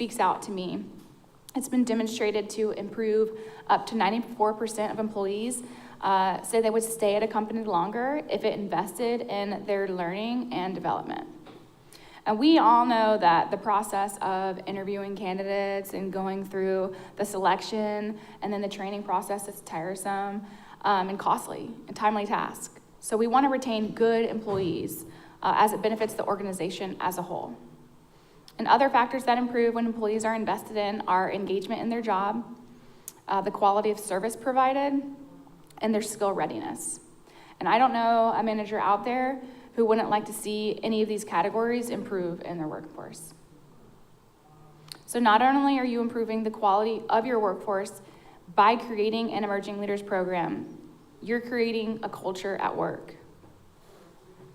speaks out to me. It's been demonstrated to improve up to 94% of employees say they would stay at a company longer if it invested in their learning and development. And we all know that the process of interviewing candidates and going through the selection and then the training process is tiresome and costly and timely task. So we want to retain good employees as it benefits the organization as a whole. And other factors that improve when employees are invested in are engagement in their job, the quality of service provided, and their skill readiness. And I don't know a manager out there who wouldn't like to see any of these categories improve in their workforce. So not only are you improving the quality of your workforce by creating an emerging leaders program, you're creating a culture at work.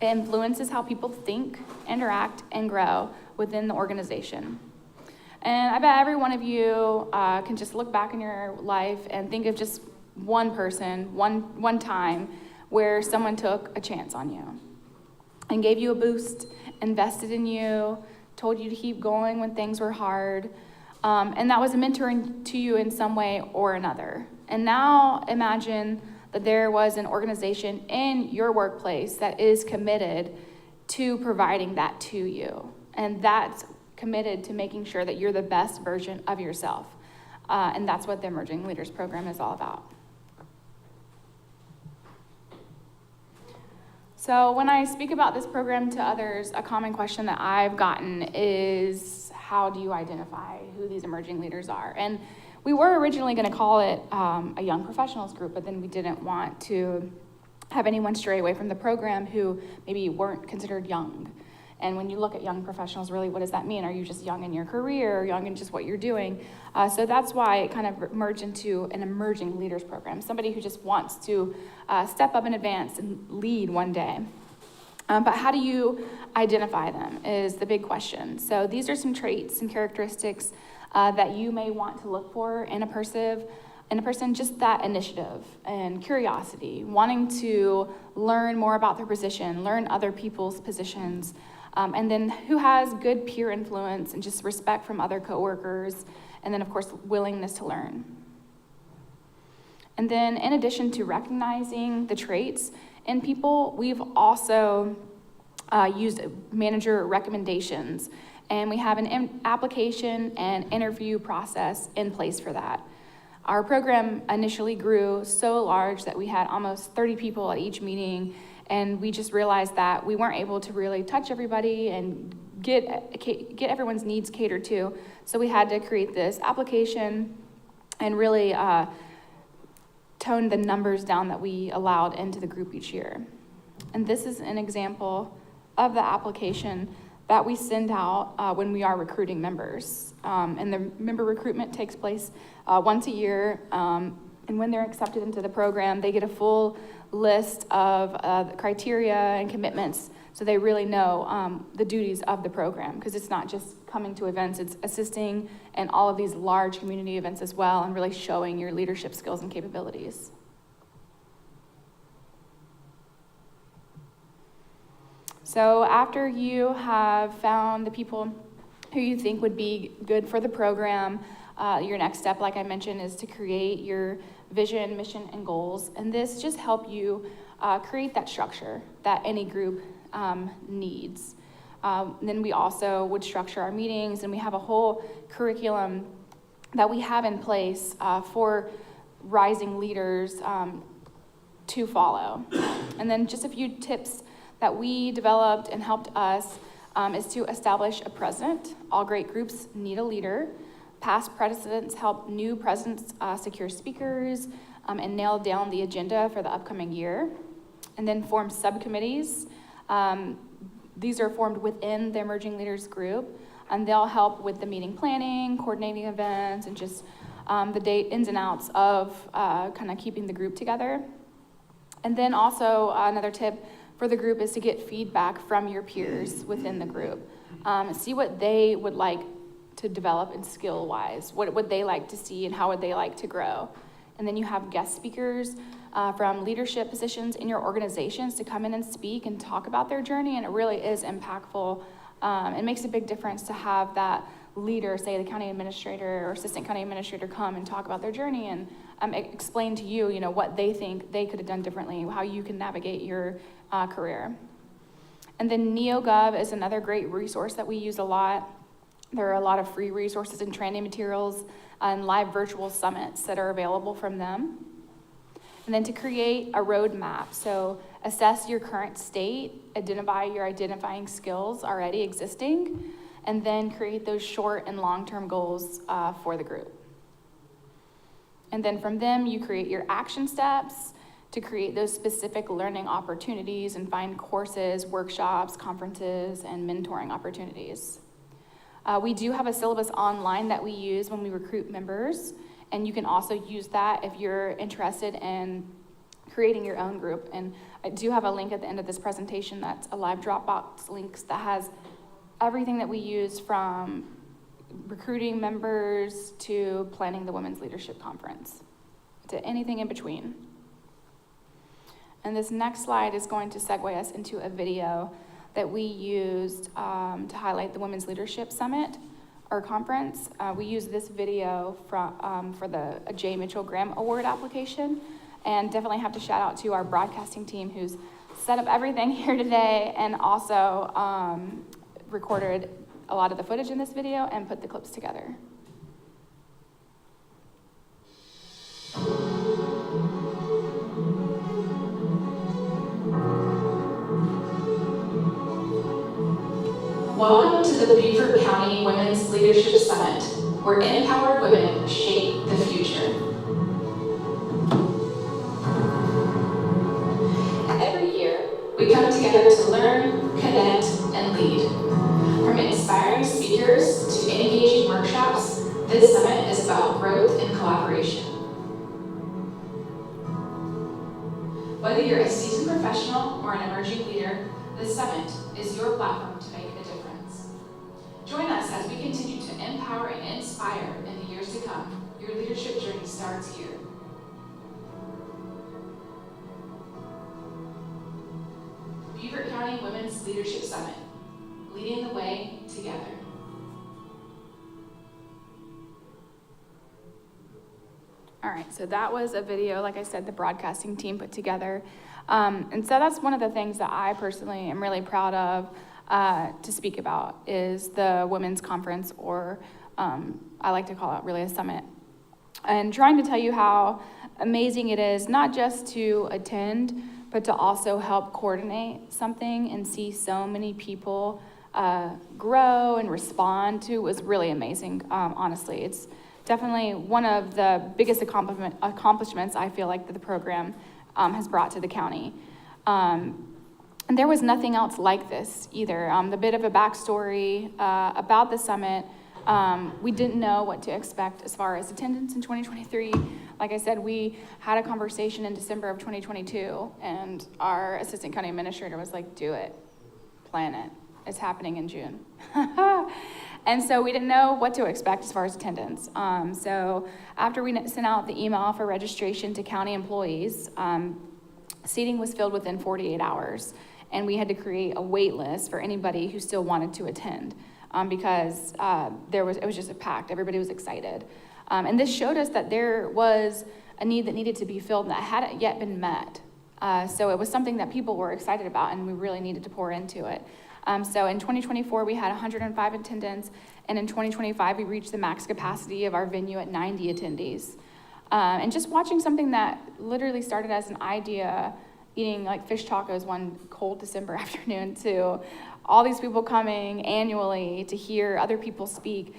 It influences how people think, interact, and grow within the organization. And I bet every one of you can just look back in your life and think of just one person, one time where someone took a chance on you and gave you a boost, invested in you, told you to keep going when things were hard, and that was a mentor to you in some way or another. And now imagine that there was an organization in your workplace that is committed to providing that to you, and that's committed to making sure that you're the best version of yourself. And that's what the Emerging Leaders Program is all about. So when I speak about this program to others, a common question that I've gotten is, how do you identify who these emerging leaders are? And we were originally going to call it a young professionals group, but then we didn't want to have anyone stray away from the program who maybe weren't considered young. And when you look at young professionals, really, what does that mean? Are you just young in your career, or young in just what you're doing? So that's why it kind of merged into an emerging leaders program, somebody who just wants to step up in advance and lead one day. But how do you identify them is the big question. So these are some traits and characteristics that you may want to look for in a person, just that initiative and curiosity, wanting to learn more about their position, learn other people's positions, and then who has good peer influence and just respect from other coworkers, and then of course willingness to learn. And then in addition to recognizing the traits in people, we've also used manager recommendations, and we have an application and interview process in place for that. Our program initially grew so large that we had almost 30 people at each meeting, and we just realized that we weren't able to really touch everybody and get everyone's needs catered to. So we had to create this application and really tone the numbers down that we allowed into the group each year. And this is an example of the application that we send out when we are recruiting members. And the member recruitment takes place once a year, and when they're accepted into the program, they get a full list of the criteria and commitments, so they really know the duties of the program, because it's not just coming to events, it's assisting in all of these large community events as well, and really showing your leadership skills and capabilities. So after you have found the people who you think would be good for the program, your next step, like I mentioned, is to create your vision, mission, and goals. And this just help you create that structure that any group needs. Then we also would structure our meetings, and we have a whole curriculum that we have in place for rising leaders to follow. And then just a few tips that we developed and helped us is to establish a president. All great groups need a leader. Past presidents help new presidents secure speakers and nail down the agenda for the upcoming year. And then form subcommittees. These are formed within the Emerging Leaders group, and they'll help with the meeting planning, coordinating events, and just the ins and outs of kind of keeping the group together. And then also another tip for the group is to get feedback from your peers within the group. See what they would like to develop in skill-wise. What would they like to see, and how would they like to grow? And then you have guest speakers from leadership positions in your organizations to come in and speak and talk about their journey, and it really is impactful. It makes a big difference to have that leader, say the county administrator or assistant county administrator, come and talk about their journey and explain to you, what they think they could have done differently, how you can navigate your career. And then NeoGov is another great resource that we use a lot. There are a lot of free resources and training materials and live virtual summits that are available from them. And then to create a roadmap, so assess your current state, identify your identifying skills already existing, and then create those short and long-term goals for the group. And then from them, you create your action steps to create those specific learning opportunities and find courses, workshops, conferences, and mentoring opportunities. We do have a syllabus online that we use when we recruit members, and you can also use that if you're interested in creating your own group. And I do have a link at the end of this presentation that's a live Dropbox link that has everything that we use from recruiting members to planning the Women's Leadership Conference, to anything in between. And this next slide is going to segue us into a video that we used to highlight the Women's Leadership Summit or conference. We used this video for the J. Mitchell Graham Award application, and definitely have to shout out to our broadcasting team who's set up everything here today and also recorded a lot of the footage in this video and put the clips together. Welcome to the Beaufort County Women's Leadership Summit, where empowered women shape the future. Every year, we come together to learn, connect, and lead. From inspiring speakers to engaging workshops, this summit is about growth and collaboration. Whether you're a seasoned professional or an emerging leader, this summit is your platform to make a difference. Join us as we continue to empower and inspire in the years to come. Your leadership journey starts here. Beaufort County Women's Leadership Summit, leading the way together. All right, so that was a video, like I said, the broadcasting team put together. And so that's one of the things that I personally am really proud of to speak about is the women's conference, or I like to call it really a summit. And trying to tell you how amazing it is, not just to attend, but to also help coordinate something and see so many people grow and respond to was really amazing, honestly. It's definitely one of the biggest accomplishments I feel like that the program has brought to the county. And there was nothing else like this either. The bit of a backstory about the summit, we didn't know what to expect as far as attendance in 2023. Like I said, we had a conversation in December of 2022, and our assistant county administrator was like, do it, plan it. It's happening in June. And so we didn't know what to expect as far as attendance. So after we sent out the email for registration to county employees, seating was filled within 48 hours. And we had to create a wait list for anybody who still wanted to attend because it was just packed. Everybody was excited. And this showed us that there was a need that needed to be filled and that hadn't yet been met. So it was something that people were excited about, and we really needed to pour into it. So in 2024, we had 105 attendants, and in 2025, we reached the max capacity of our venue at 90 attendees. And just watching something that literally started as an idea, eating like fish tacos one cold December afternoon, to all these people coming annually to hear other people speak,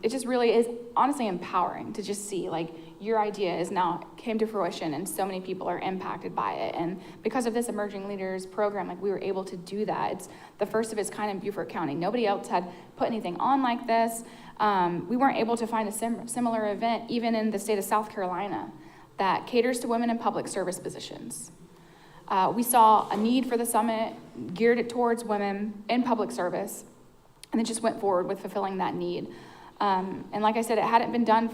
it just really is honestly empowering to just see like your idea is now came to fruition and so many people are impacted by it. And because of this Emerging Leaders program, like we were able to do that. It's the first of its kind in Beaufort County. Nobody else had put anything on like this. We weren't able to find a similar event even in the state of South Carolina that caters to women in public service positions. We saw a need for the summit, geared it towards women in public service, and it just went forward with fulfilling that need. And like I said, it hadn't been done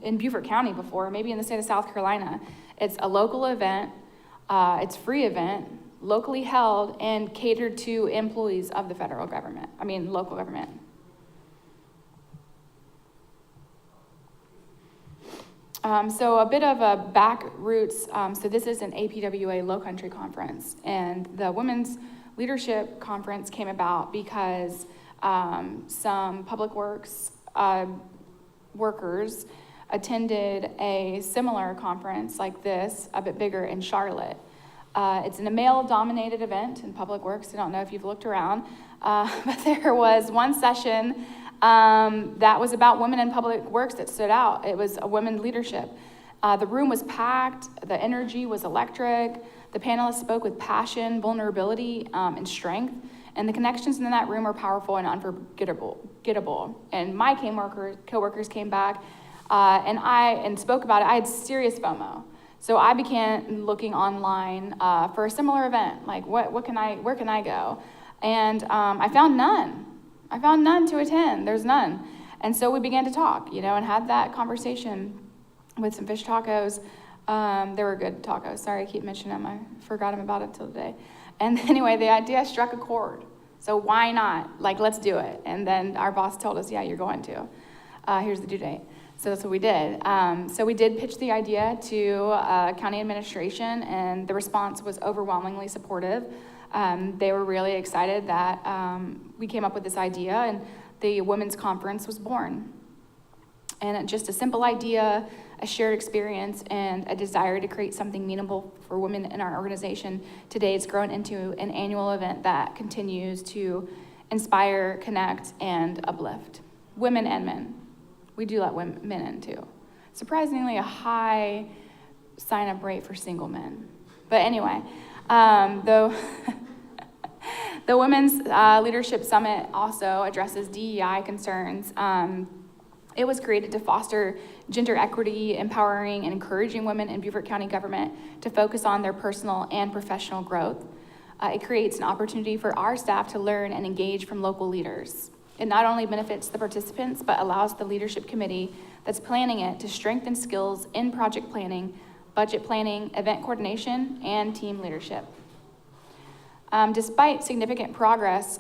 in Beaufort County before, maybe in the state of South Carolina. It's a local event, it's a free event, locally held, and catered to employees of the federal government, local government. So a bit of a back roots, so this is an APWA Low Country Conference, and the Women's Leadership Conference came about because some public works workers attended a similar conference like this, a bit bigger in Charlotte. It's a male-dominated event in public works. I don't know if you've looked around, but there was one session that was about women in public works that stood out. It was a women leadership. The room was packed, the energy was electric, the panelists spoke with passion, vulnerability, and strength, and the connections in that room were powerful and unforgettable. And my coworkers came back and spoke about it. I had serious FOMO. So I began looking online for a similar event, like where can I go? And I found none. I found none to attend. There's none. And so we began to talk, and had that conversation with some fish tacos. They were good tacos. Sorry, I keep mentioning them. I forgot them about it till today. And anyway, the idea struck a chord. So why not? Let's do it. And then our boss told us, yeah, you're going to. Here's the due date. So that's what we did. So we did pitch the idea to county administration, and the response was overwhelmingly supportive. They were really excited that we came up with this idea, and the women's conference was born. And just a simple idea, a shared experience, and a desire to create something meaningful for women in our organization. Today it's grown into an annual event that continues to inspire, connect, and uplift women and men. We do let men in too. Surprisingly, a high sign-up rate for single men. But anyway, though the Women's Leadership Summit also addresses DEI concerns. It was created to foster gender equity, empowering and encouraging women in Beaufort County government to focus on their personal and professional growth. It creates an opportunity for our staff to learn and engage from local leaders. It not only benefits the participants, but allows the leadership committee that's planning it to strengthen skills in project planning, budget planning, event coordination, and team leadership. Despite significant progress,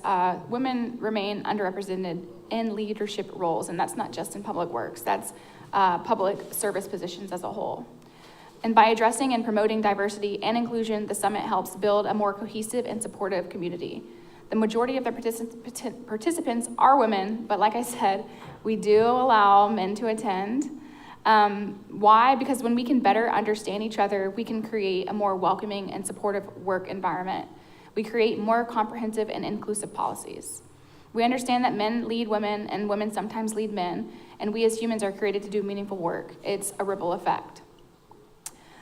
women remain underrepresented in leadership roles, and that's not just in public works, that's public service positions as a whole. And by addressing and promoting diversity and inclusion, the summit helps build a more cohesive and supportive community. The majority of the participants are women, but like I said, we do allow men to attend. Why? Because when we can better understand each other, we can create a more welcoming and supportive work environment. We create more comprehensive and inclusive policies. We understand that men lead women and women sometimes lead men, and we as humans are created to do meaningful work. It's a ripple effect.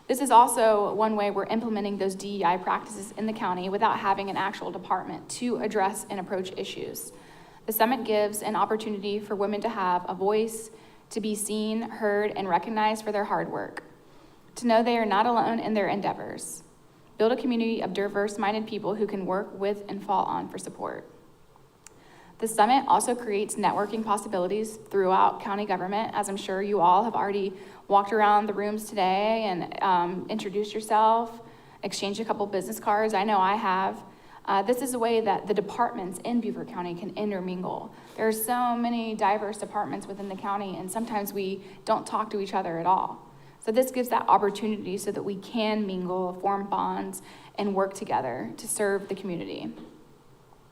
This is also one way we're implementing those DEI practices in the county without having an actual department to address and approach issues. The summit gives an opportunity for women to have a voice, to be seen, heard, and recognized for their hard work, to know they are not alone in their endeavors. Build a community of diverse-minded people who can work with and fall on for support. The summit also creates networking possibilities throughout county government, as I'm sure you all have already walked around the rooms today and introduced yourself, exchanged a couple business cards. I know I have. This is a way that the departments in Beaufort County can intermingle. There are so many diverse departments within the county, and sometimes we don't talk to each other at all. So this gives that opportunity so that we can mingle, form bonds, and work together to serve the community.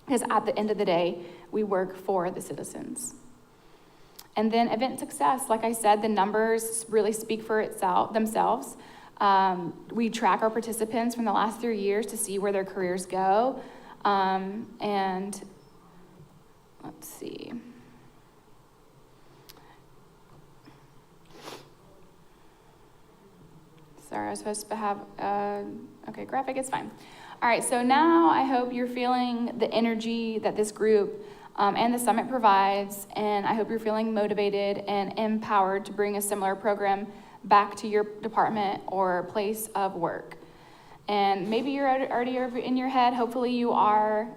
Because at the end of the day, we work for the citizens. And then event success, like I said, the numbers really speak for themselves. We track our participants from the last 3 years to see where their careers go. And let's see. Sorry, I was supposed to have, okay, graphic, it's fine. All right, so now I hope you're feeling the energy that this group and the summit provides, and I hope you're feeling motivated and empowered to bring a similar program back to your department or place of work. And maybe you're already in your head, hopefully you are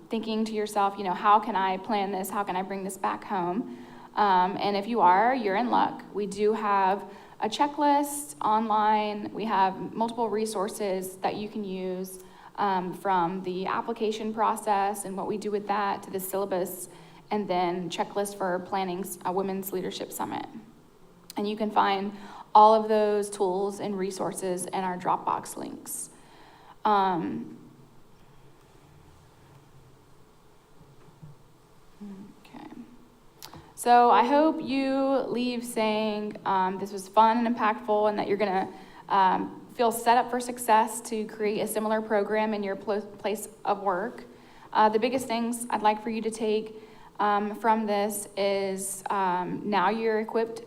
thinking to yourself, how can I plan this? How can I bring this back home? And if you are, you're in luck. We do have a checklist online. We have multiple resources that you can use from the application process and what we do with that to the syllabus, and then checklist for planning a Women's Leadership Summit. And you can find all of those tools and resources in our Dropbox links. Okay. So I hope you leave saying this was fun and impactful, and that you're going to feel set up for success to create a similar program in your place of work. The biggest things I'd like for you to take from this is now you're equipped.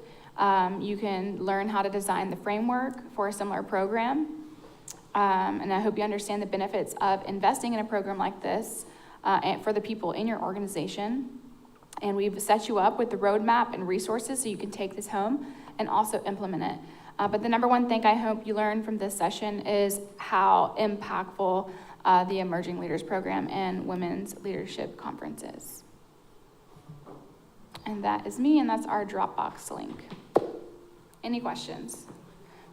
You can learn how to design the framework for a similar program. And I hope you understand the benefits of investing in a program like this and for the people in your organization. And we've set you up with the roadmap and resources so you can take this home and also implement it. But the number one thing I hope you learn from this session is how impactful the Emerging Leaders Program and Women's Leadership Conference is. And that is me, and that's our Dropbox link. Any questions?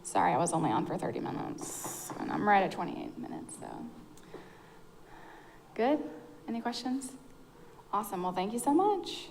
Sorry, I was only on for 30 minutes, and I'm right at 28 minutes, so. Good? Any questions? Awesome, well, thank you so much.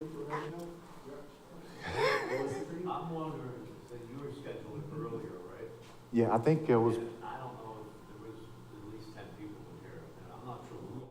I'm wondering, that you were scheduled earlier, right? Yeah, I think it was, And I don't know if there was at least 10 people in here, and I'm not sure who.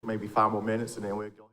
maybe 5 more minutes and then we'll go ahead.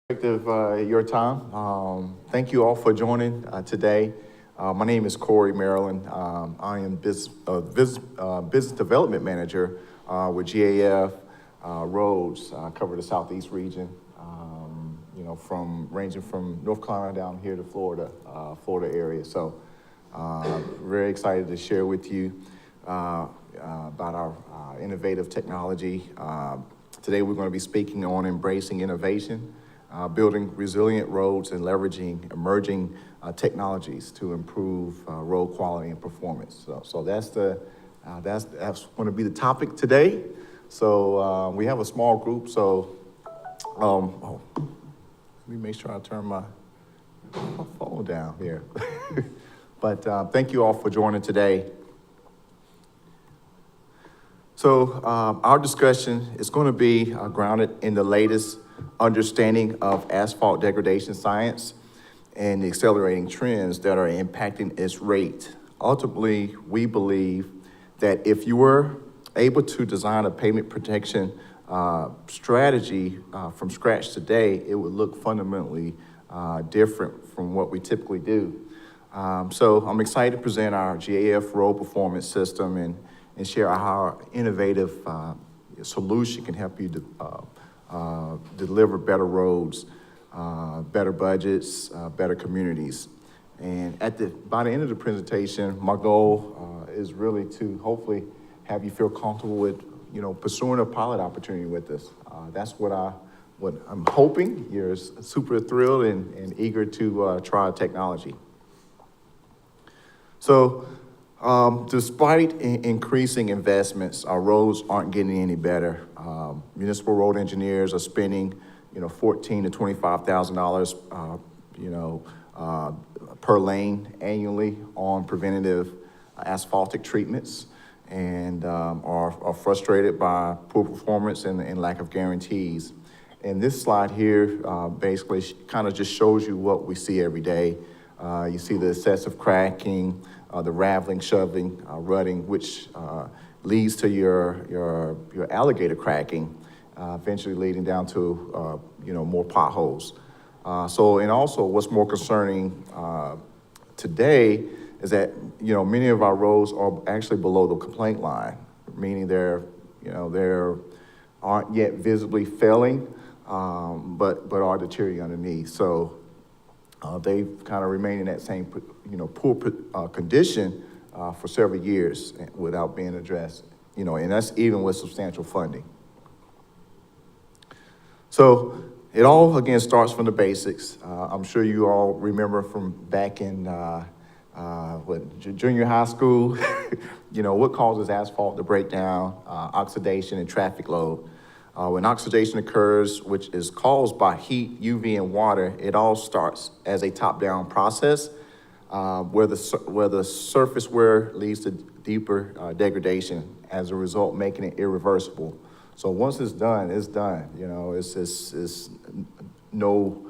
Of your time. Thank you all for joining today. My name is Corey Maryland. I am business development manager with GAF Roads. I cover the Southeast region, from ranging from North Carolina down here to Florida, Florida area. So very excited to share with you about our innovative technology. Today we're going to be speaking on embracing innovation, building resilient roads, and leveraging emerging technologies to improve road quality and performance. So that's going to be the topic today. So we have a small group. So let me make sure I turn my phone down here. But thank you all for joining today. So our discussion is going to be grounded in the latest understanding of asphalt degradation science and the accelerating trends that are impacting its rate. Ultimately, we believe that if you were able to design a pavement protection strategy from scratch today, it would look fundamentally different from what we typically do. So I'm excited to present our GAF road performance system and share how our innovative solution can help you deliver better roads, better budgets, better communities. And by the end of the presentation, my goal is really to hopefully have you feel comfortable with, pursuing a pilot opportunity with us. That's what I'm hoping. You're super thrilled and eager to try technology. So, despite increasing investments, our roads aren't getting any better. Municipal road engineers are spending, $14,000 to $25,000, per lane annually on preventative asphaltic treatments, and are frustrated by poor performance and lack of guarantees. And this slide here basically kind of just shows you what we see every day. You see the excessive cracking, the raveling, shoving, rutting, which leads to your alligator cracking, eventually leading down to more potholes. And also what's more concerning today is that many of our roads are actually below the complaint line, meaning they're aren't yet visibly failing, but are deteriorating underneath. So they've kind of remained in that same poor condition for several years without being addressed. And that's even with substantial funding. So it all again starts from the basics. I'm sure you all remember from back in junior high school, what causes asphalt to break down, oxidation and traffic load. When oxidation occurs, which is caused by heat, UV, and water, it all starts as a top-down process where the surface wear leads to deeper degradation, as a result making it irreversible. So once it's done, it's done. It's no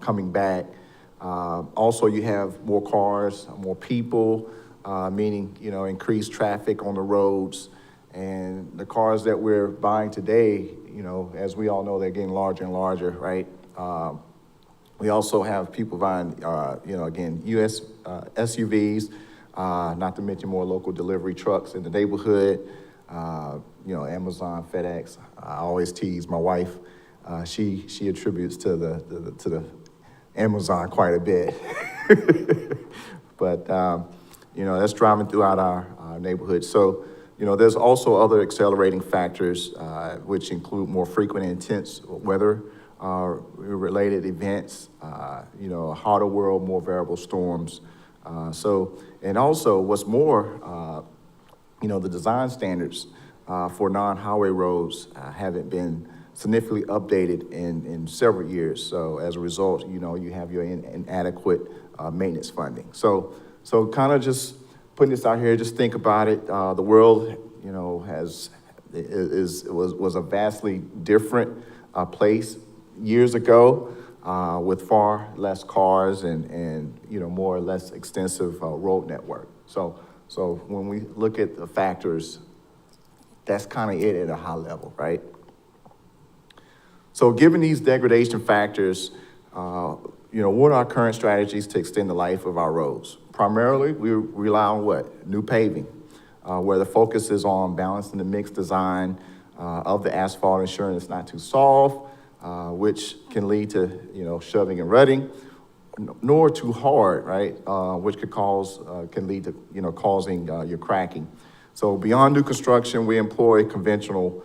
coming back. Also, you have more cars, more people, meaning increased traffic on the roads. And the cars that we're buying today, as we all know, they're getting larger and larger, right? We also have people buying, US SUVs, not to mention more local delivery trucks in the neighborhood. Amazon, FedEx. I always tease my wife. She attributes to the Amazon quite a bit. But that's driving throughout our neighborhood. So. There's also other accelerating factors, which include more frequent and intense weather related events, a hotter world, more variable storms. And also what's more, the design standards for non-highway roads haven't been significantly updated in several years. So as a result, you have your inadequate maintenance funding. So kind of just putting this out here, just think about it. The world, was a vastly different place years ago, with far less cars and more or less extensive road network. So when we look at the factors, that's kind of it at a high level, right? So given these degradation factors, what are our current strategies to extend the life of our roads? Primarily, we rely on what? New paving, where the focus is on balancing the mixed design of the asphalt, ensuring it's not too soft, which can lead to, shoving and rutting, nor too hard, right? Which could can lead to, causing your cracking. So beyond new construction, we employ conventional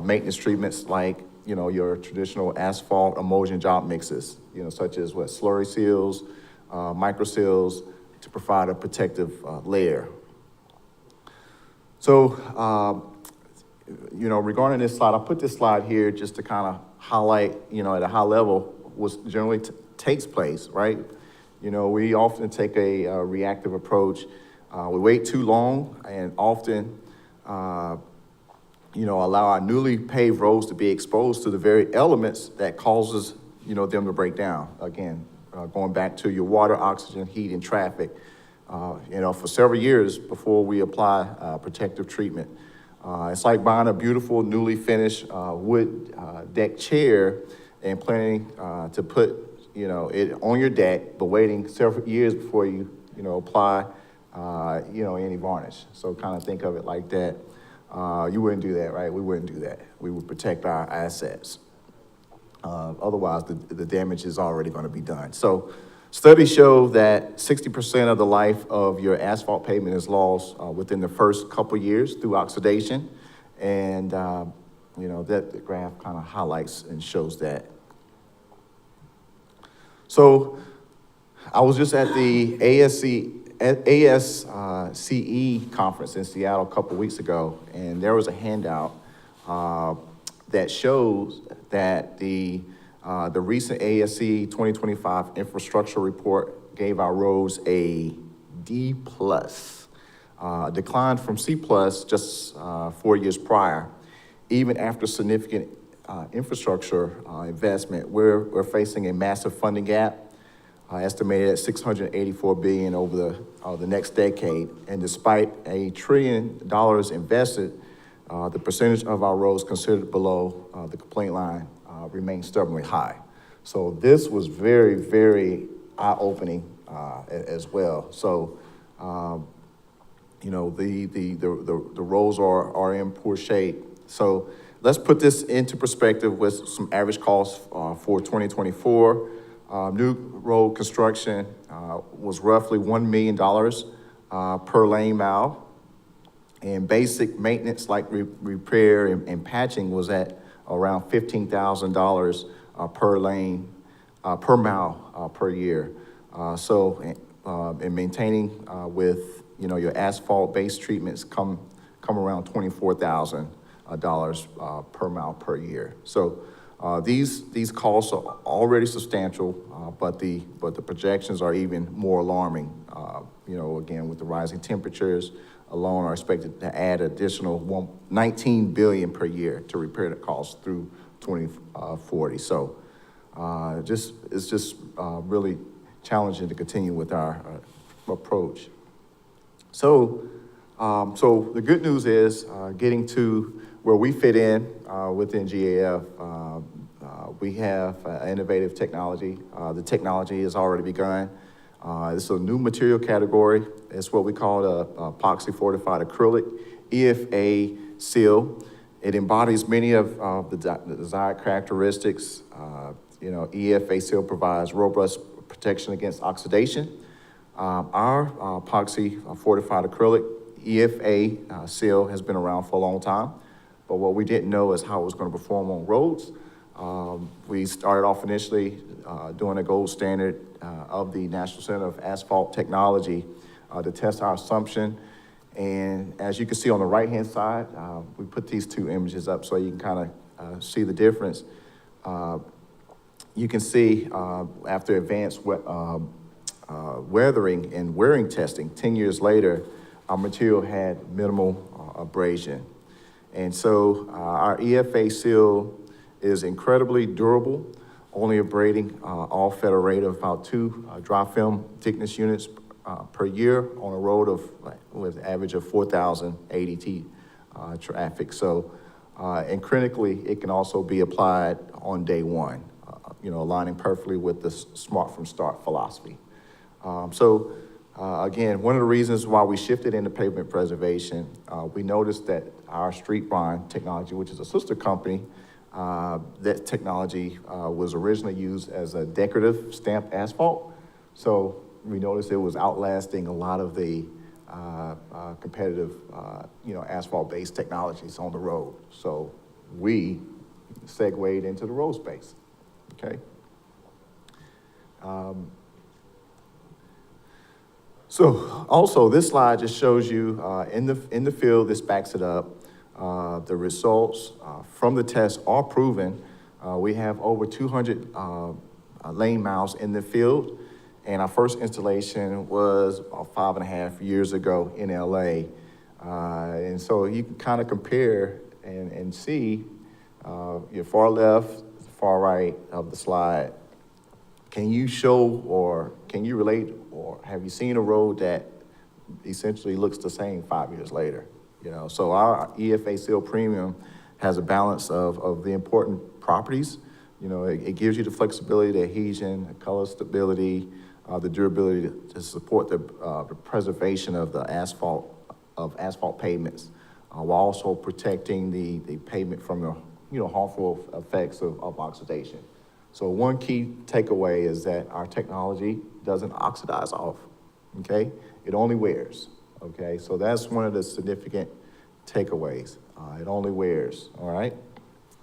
maintenance treatments like, your traditional asphalt emulsion job mixes, such as slurry seals, micro seals, to provide a protective layer. So, regarding this slide, I put this slide here just to kind of highlight, at a high level, what generally takes place, right? We often take a reactive approach. We wait too long and often, allow our newly paved roads to be exposed to the very elements that causes, them to break down. Again, going back to your water, oxygen, heat, and traffic, for several years before we apply protective treatment. It's like buying a beautiful, newly finished wood deck chair and planning to put, it on your deck, but waiting several years before you, apply, any varnish. So kind of think of it like that. You wouldn't do that, right? We wouldn't do that. We would protect our assets. Otherwise, the damage is already going to be done. So studies show that 60% of the life of your asphalt pavement is lost within the first couple years through oxidation. And, that the graph kind of highlights and shows that. So I was just at the ASCE conference in Seattle a couple weeks ago, and there was a handout that shows that the recent ASCE 2025 infrastructure report gave our roads a D+, declined from C+ just 4 years prior. Even after significant infrastructure investment, we're facing a massive funding gap, estimated at $684 billion over the next decade. And despite $1 trillion invested, the percentage of our roads considered below the complaint line remains stubbornly high. So this was very, very eye-opening as well. So, the roads are in poor shape. So let's put this into perspective with some average costs for 2024. New road construction was roughly $1 million per lane mile, and basic maintenance like repair and patching was at around $15,000 per lane, per mile per year. And maintaining with your asphalt-based treatments come around $24,000 per mile per year. So. These costs are already substantial, but the projections are even more alarming. Again, with the rising temperatures alone are expected to add additional $19 billion per year to repair the costs through 2040. So, it's just really challenging to continue with our approach. So the good news is getting to where we fit in within GAF. We have innovative technology. The technology has already begun. It's a new material category. It's what we call a epoxy fortified acrylic EFA seal. It embodies many of the desired characteristics. EFA seal provides robust protection against oxidation. Our epoxy fortified acrylic EFA seal has been around for a long time, but what we didn't know is how it was going to perform on roads. We started off initially doing a gold standard of the National Center of Asphalt Technology to test our assumption. And as you can see on the right-hand side, we put these two images up so you can kind of see the difference. You can see after advanced weathering and wearing testing, 10 years later, our material had minimal abrasion. And so our EFA seal is incredibly durable, only abrading off at a rate of about 2 dry film thickness units per year on a road with an average of 4,000 ADT traffic. So, and critically, it can also be applied on day one, aligning perfectly with the smart from start philosophy. Again, one of the reasons why we shifted into pavement preservation, we noticed that our street bond technology, which is a sister company, that technology was originally used as a decorative stamped asphalt, So we noticed it was outlasting a lot of the competitive, asphalt-based technologies on the road. So we segued into the road space, okay? So also, this slide just shows you in the field, this backs it up. The results from the test are proven. We have over 200 lane miles in the field, and our first installation was about 5.5 years ago in LA. And so you can kind of compare and see your far left, far right of the slide. Can you show or can you relate or have you seen a road that essentially looks the same 5 years later? So our EFA Seal Premium has a balance of the important properties. It gives you the flexibility, the adhesion, the color stability, the durability to support the preservation of the asphalt pavements, while also protecting the pavement from the harmful effects of oxidation. So one key takeaway is that our technology doesn't oxidize off, okay? It only wears, okay? So that's one of the significant takeaways. It only wears, all right?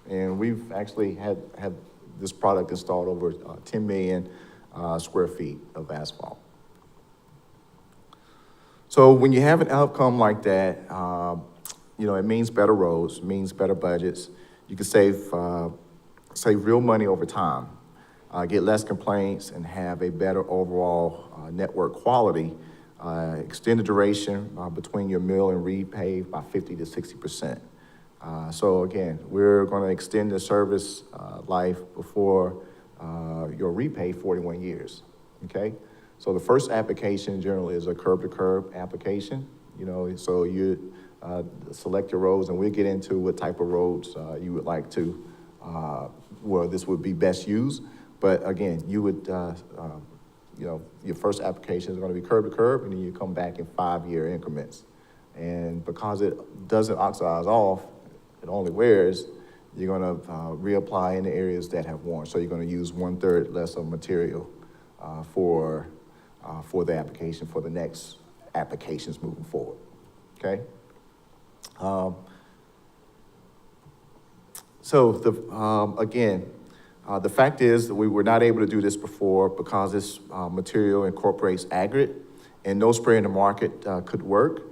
And we've actually had this product installed over 10 million square feet of asphalt. So when you have an outcome like that, it means better roads, means better budgets. You can save real money over time, get less complaints, and have a better overall network quality, extend the duration between your mill and repave by 50 to 60%. So again, we're going to extend the service life before your repave 41 years, okay? So the first application generally is a curb-to-curb application, so you select your roads, and we'll get into what type of roads you would like to, where this would be best used. But again, you would, your first application is going to be curb to curb, and then you come back in 5-year increments. And because it doesn't oxidize off, it only wears, you're going to reapply in the areas that have worn. So you're going to use 1/3 less of material for the application, for the next applications moving forward, okay? The fact is that we were not able to do this before because this material incorporates aggregate, and no sprayer in the market could work,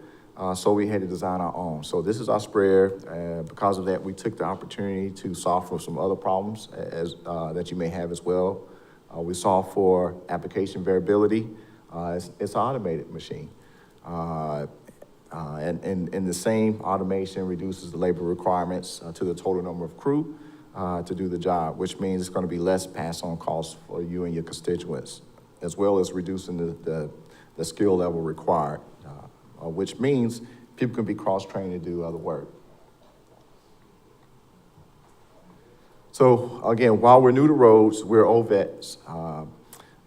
so we had to design our own. So this is our sprayer. Because of that, we took the opportunity to solve for some other problems that you may have as well. We solved for application variability. It's an automated machine. And the same automation reduces the labor requirements to the total number of crew to do the job, which means it's going to be less pass-on costs for you and your constituents, as well as reducing the skill level required, which means people can be cross-trained to do other work. So again, while we're new to roads, we're OVETs.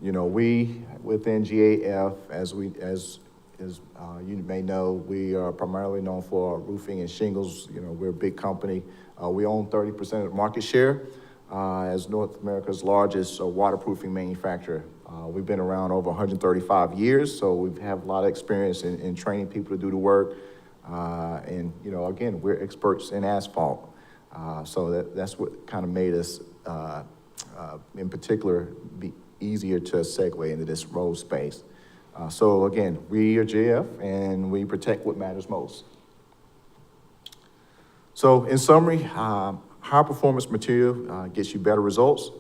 We within GAF, as you may know, we are primarily known for roofing and shingles. We're a big company. We own 30% of the market share as North America's largest waterproofing manufacturer. We've been around over 135 years, so we have a lot of experience in training people to do the work. Again, we're experts in asphalt. So that's what kind of made us, in particular, be easier to segue into this road space. So again, we are GF, and we protect what matters most. So in summary, high performance material gets you better results.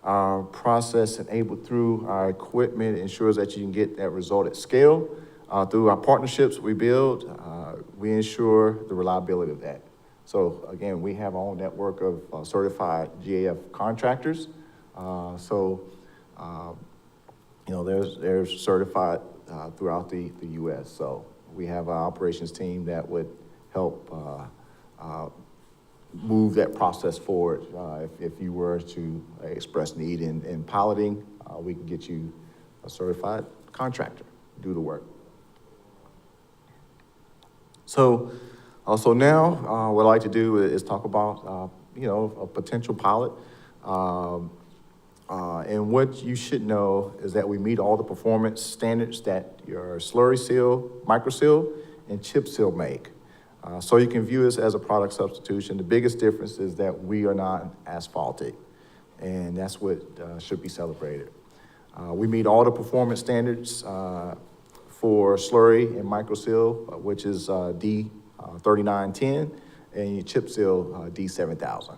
Our process enabled through our equipment ensures that you can get that result at scale. Through our partnerships we build, we ensure the reliability of that. So again, we have our own network of certified GAF contractors. They're certified throughout the U.S. So we have our operations team that would help move that process forward. If you were to express need in piloting, we can get you a certified contractor to do the work. So now what I'd like to do is talk about a potential pilot And what you should know is that we meet all the performance standards that your slurry seal, micro seal, and chip seal make. So you can view this as a product substitution. The biggest difference is that we are not asphaltic, and that's what should be celebrated. We meet all the performance standards for slurry and micro seal, which is D3910, and your chip seal D7000.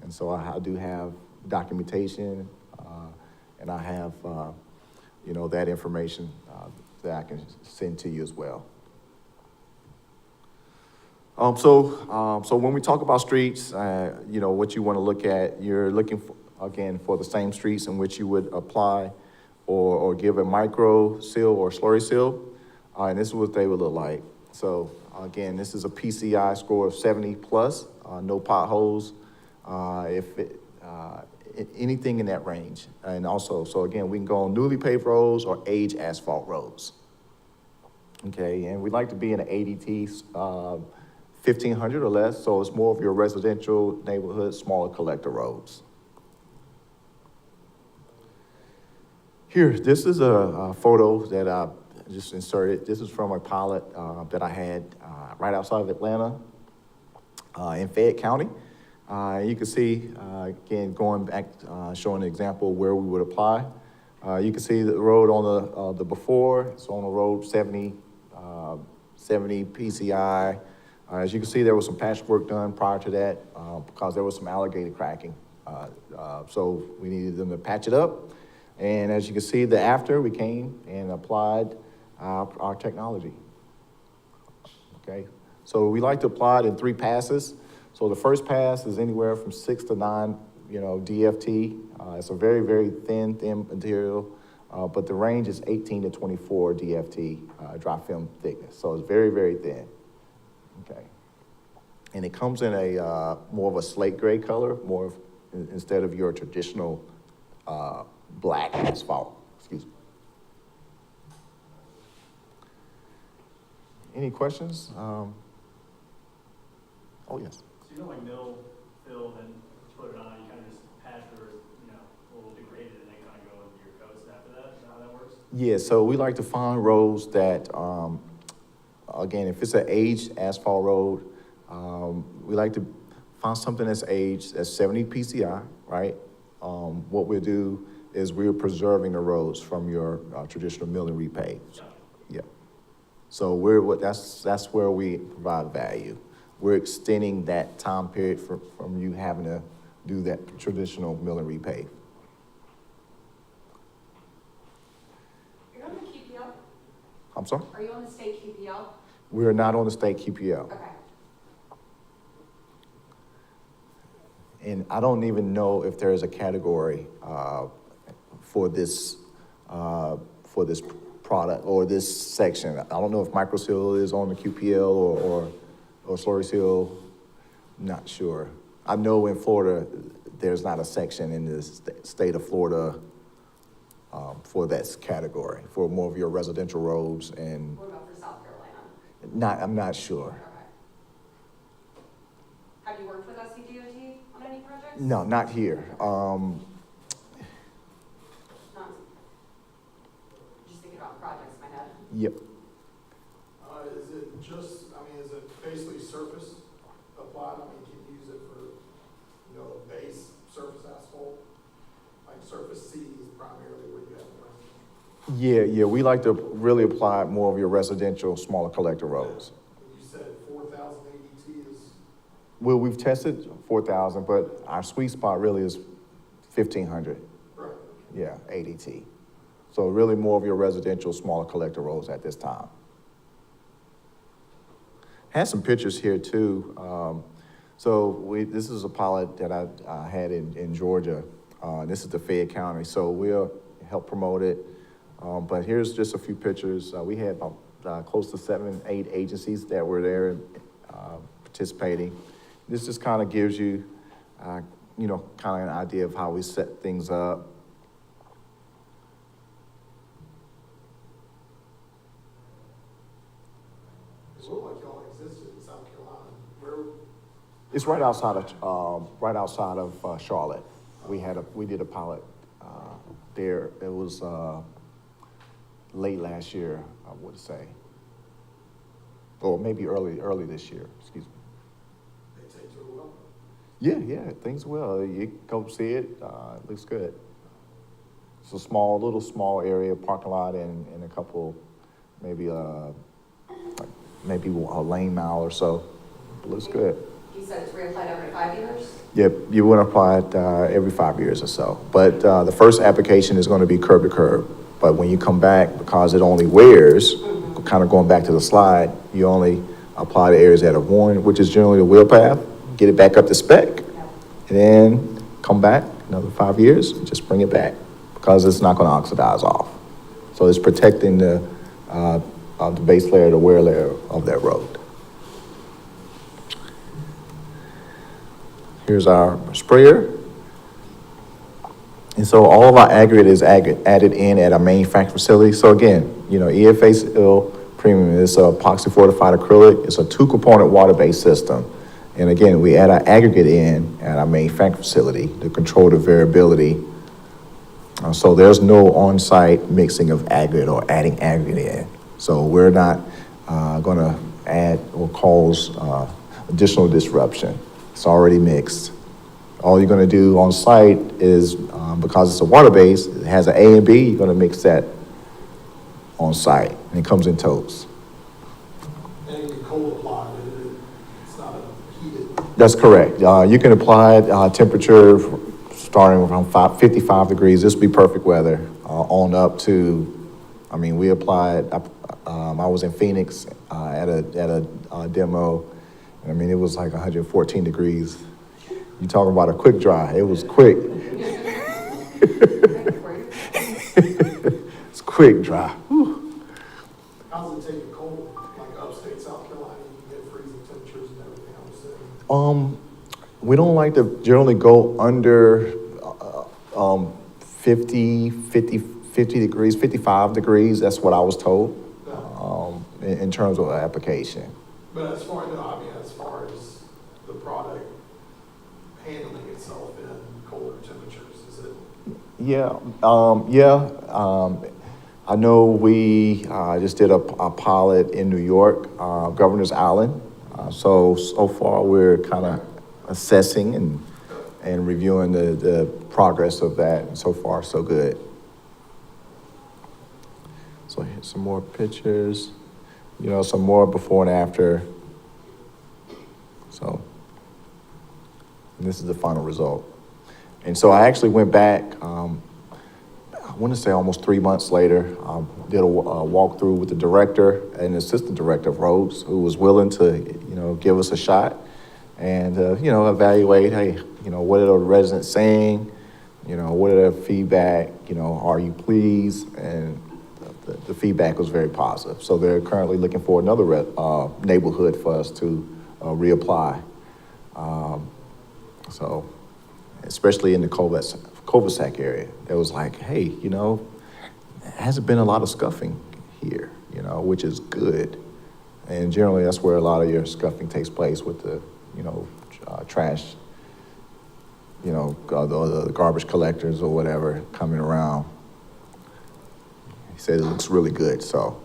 And so I do have documentation, and I have, that information that I can send to you as well. So when we talk about streets, what you want to look at, you're looking for, again, for the same streets in which you would apply or give a micro seal or slurry seal, and this is what they would look like. So again, this is a PCI score of 70 plus, no potholes, anything in that range. And also, so again, we can go on newly paved roads or age asphalt roads. Okay, and we'd like to be in an ADT 1,500 or less, so it's more of your residential neighborhood, smaller collector roads. Here, this is a photo that I just inserted. This is from a pilot that I had right outside of Atlanta in Fayette County. You can see, again, going back, showing an example where we would apply. You can see the road on the before, it's on the road 70 PCI. As you can see, there was some patchwork done prior to that because there was some alligator cracking. So we needed them to patch it up. And as you can see, we came and applied our technology. Okay, so we like to apply it in 3 passes. So the first pass is anywhere from 6 to 9, DFT. It's a very, very thin material, but the range is 18 to 24 DFT dry film thickness. So it's very, very thin. Okay, and it comes in a more of a slate gray color, instead of your traditional black asphalt. Excuse me. Any questions? Oh yes. So like mill fill, then put it on, you kind of just patch or a little degraded, and then kind of go into your coats after that. Is that how that works? Yeah. So we like to find roads that, again, if it's an aged asphalt road, we like to find something that's aged, that's 70 PCI, right? What we'll do is we're preserving the roads from your traditional mill and repave. Yeah. So that's where we provide value. We're extending that time period from you having to do that traditional mill and repave. Are you on the QPL? I'm sorry? Are you on the state QPL? We're not on the state QPL. Okay. And I don't even know if there is a category for this product or this section. I don't know if microseal is on the QPL or slurry seal. Not sure. I know in Florida there's not a section in the state of Florida for that category, for more of your residential roads and. What about for South Carolina? I'm not sure. Okay. Have you worked with SCDOT on any projects? No, not here. None. Just thinking about projects in my head. Yep. Is it just, is it basically surface applied? Can you use it for, base surface asphalt? Like surface C is primarily what you have around. Yeah, we like to really apply more of your residential, smaller collector roads. You said 4,000 ADT is? Well, we've tested 4,000, but our sweet spot really is 1,500. Right. Yeah, ADT. So really more of your residential, smaller collector roads at this time. Had some pictures here too. This is a pilot that I had in Georgia. This is the Fayette County, so we'll help promote it. But here's just a few pictures. We had about close to 7, 8 agencies that were there participating. This just kind of gives you, kind of an idea of how we set things up. It looked like y'all existed in South Carolina. Where? It's right outside of Charlotte. We did a pilot there. It was late last year, I would say, or maybe early this year. Excuse me. They take to it well. Yeah, things well. You can go see it. It looks good. It's a small area, parking lot, and a couple, maybe maybe a lane mile or so. It looks good. You said it's reapplied every 5 years? Yep, you want to apply it every 5 years or so. But the first application is going to be curb to curb. But when you come back, because it only wears, kind of going back to the slide, you only apply the areas that are worn, which is generally the wheel path, get it back up to spec, Yeah. and then come back another 5 years, and just bring it back because it's not going to oxidize off. So it's protecting the base layer, the wear layer of that road. Here's our sprayer. And so all of our aggregate is added in at our manufacturing facility. So again, EFA Seal Premium is a epoxy fortified acrylic. It's a 2-component water-based system. And again, we add our aggregate in at our manufacturing facility to control the variability. So there's no on-site mixing of aggregate or adding aggregate in. So we're not going to add or cause additional disruption. It's already mixed. All you're going to do on site is, because it's a water base, it has an A and B, you're going to mix that on site, and it comes in totes. And it can cold apply, it's not a heated. That's correct. You can apply it temperature starting around 55 degrees. This would be perfect weather on up to, we applied, I was in Phoenix at a demo. It was like 114 degrees. You talking about a quick dry. It was quick. It's quick dry. Whew. How's it take it cold? Like upstate South Carolina, you get freezing temperatures and everything, I'm assuming. We don't like to generally go under 50 degrees, 55 degrees. That's what I was told in terms of application. But as far as the product handling itself in colder temperatures, is it? Yeah. I know we just did a pilot in New York, Governor's Island. So far we're kind of assessing and reviewing the progress of that. And so far, so good. So here's some more pictures, some more before and after. So, and this is the final result. And so I actually went back, I want to say almost 3 months later, did a walkthrough with the director and assistant director of roads, who was willing to, give us a shot and, evaluate, hey, what are the residents saying? What are their feedback? Are you pleased? And the feedback was very positive. So they're currently looking for another neighborhood for us to reapply. So, especially in the cul-de-sac area, there was like, hey, there hasn't been a lot of scuffing here, which is good. And generally, that's where a lot of your scuffing takes place with the, trash, the garbage collectors or whatever coming around. He said it looks really good, so.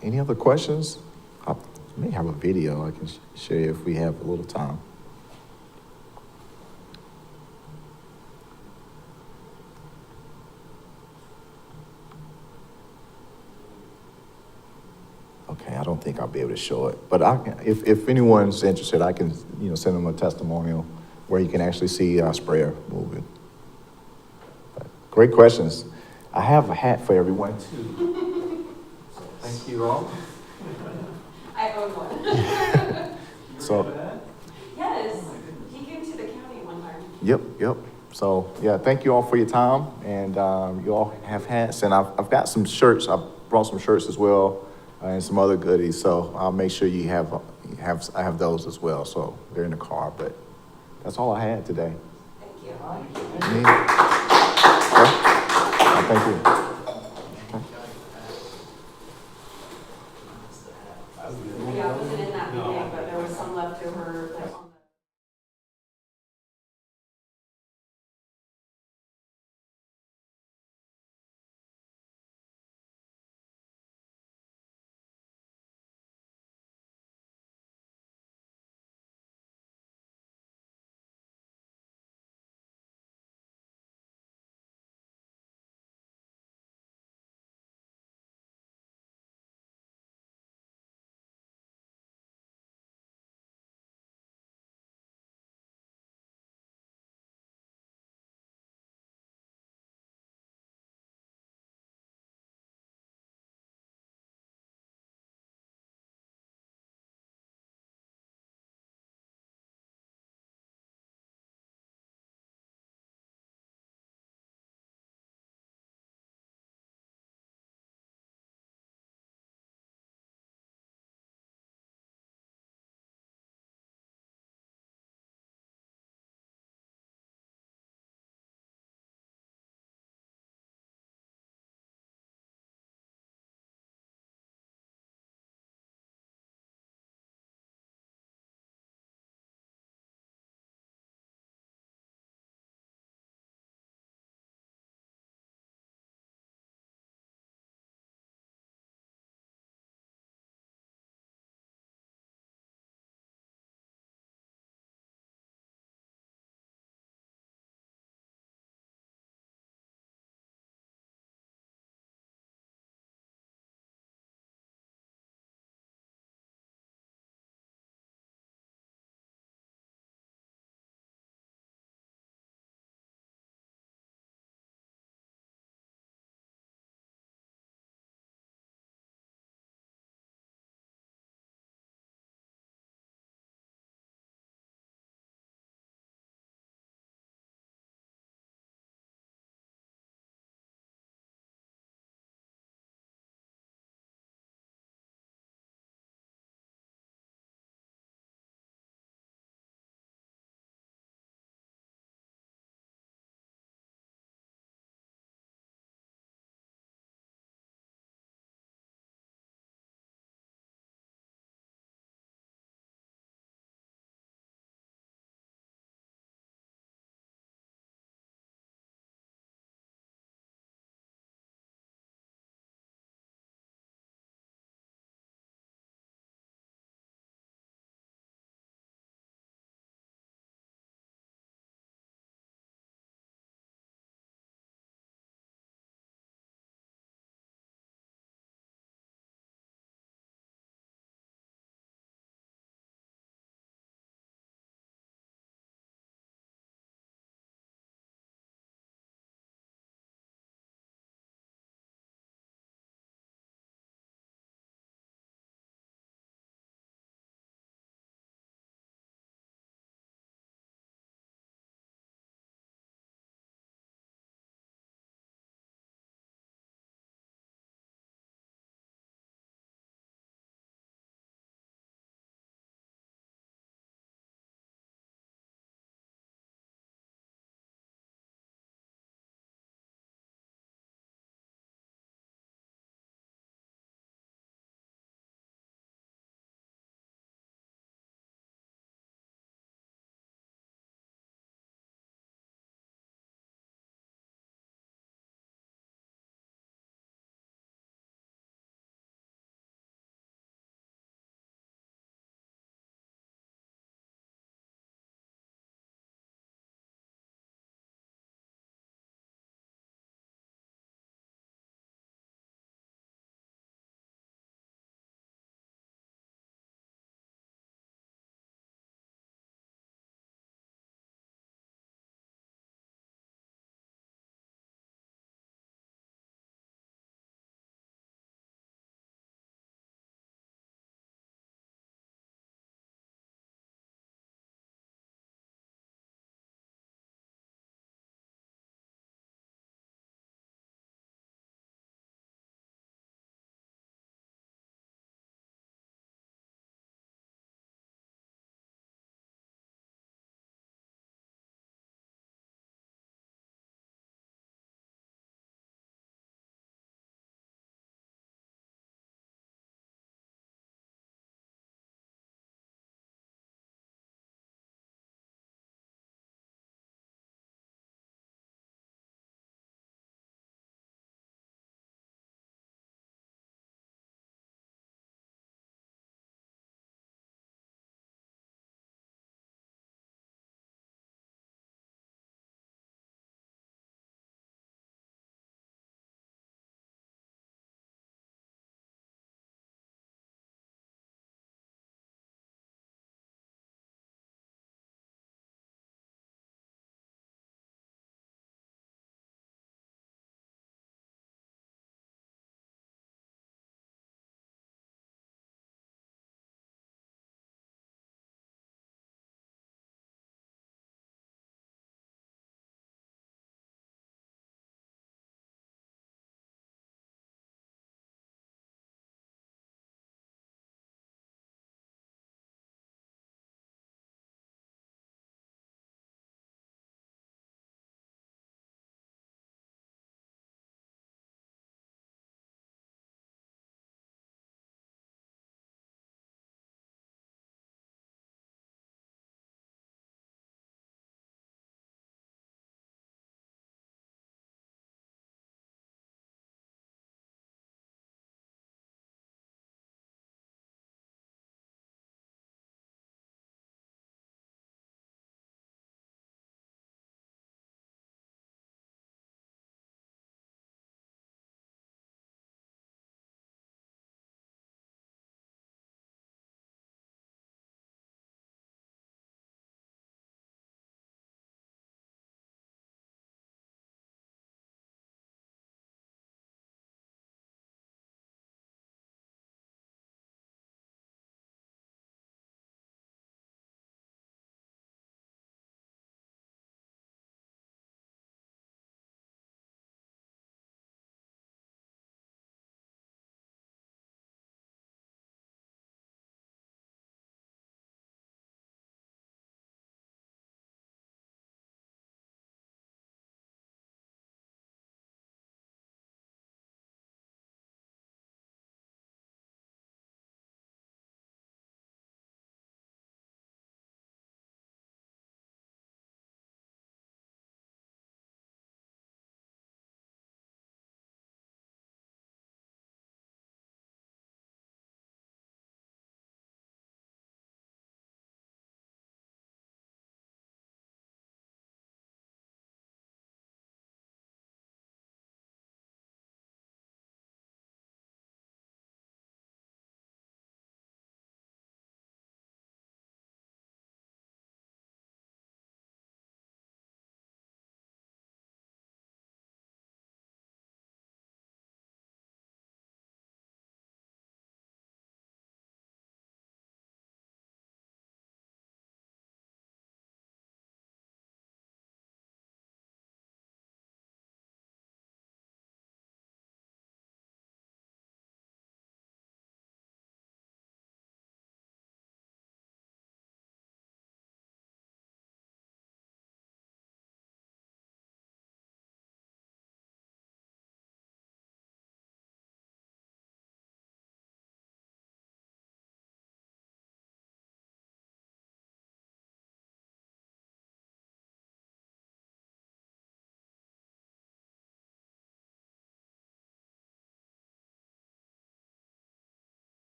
Any other questions? I may have a video I can share if we have a little time. Okay, I don't think I'll be able to show it, but if anyone's interested, I can, send them a testimonial where you can actually see our sprayer moving. But great questions. I have a hat for everyone too. So thank you all. I own one. So, Yes, he came to the county one time. yep. So, yeah, thank you all for your time, and you all have hats, and I've got some shirts. I brought some shirts as well, and some other goodies. So I'll make sure you I have those as well. So they're in the car, but that's all I had today. Thank you. Thank you. Yeah, I wasn't in that meeting, but there was some leftover, like, on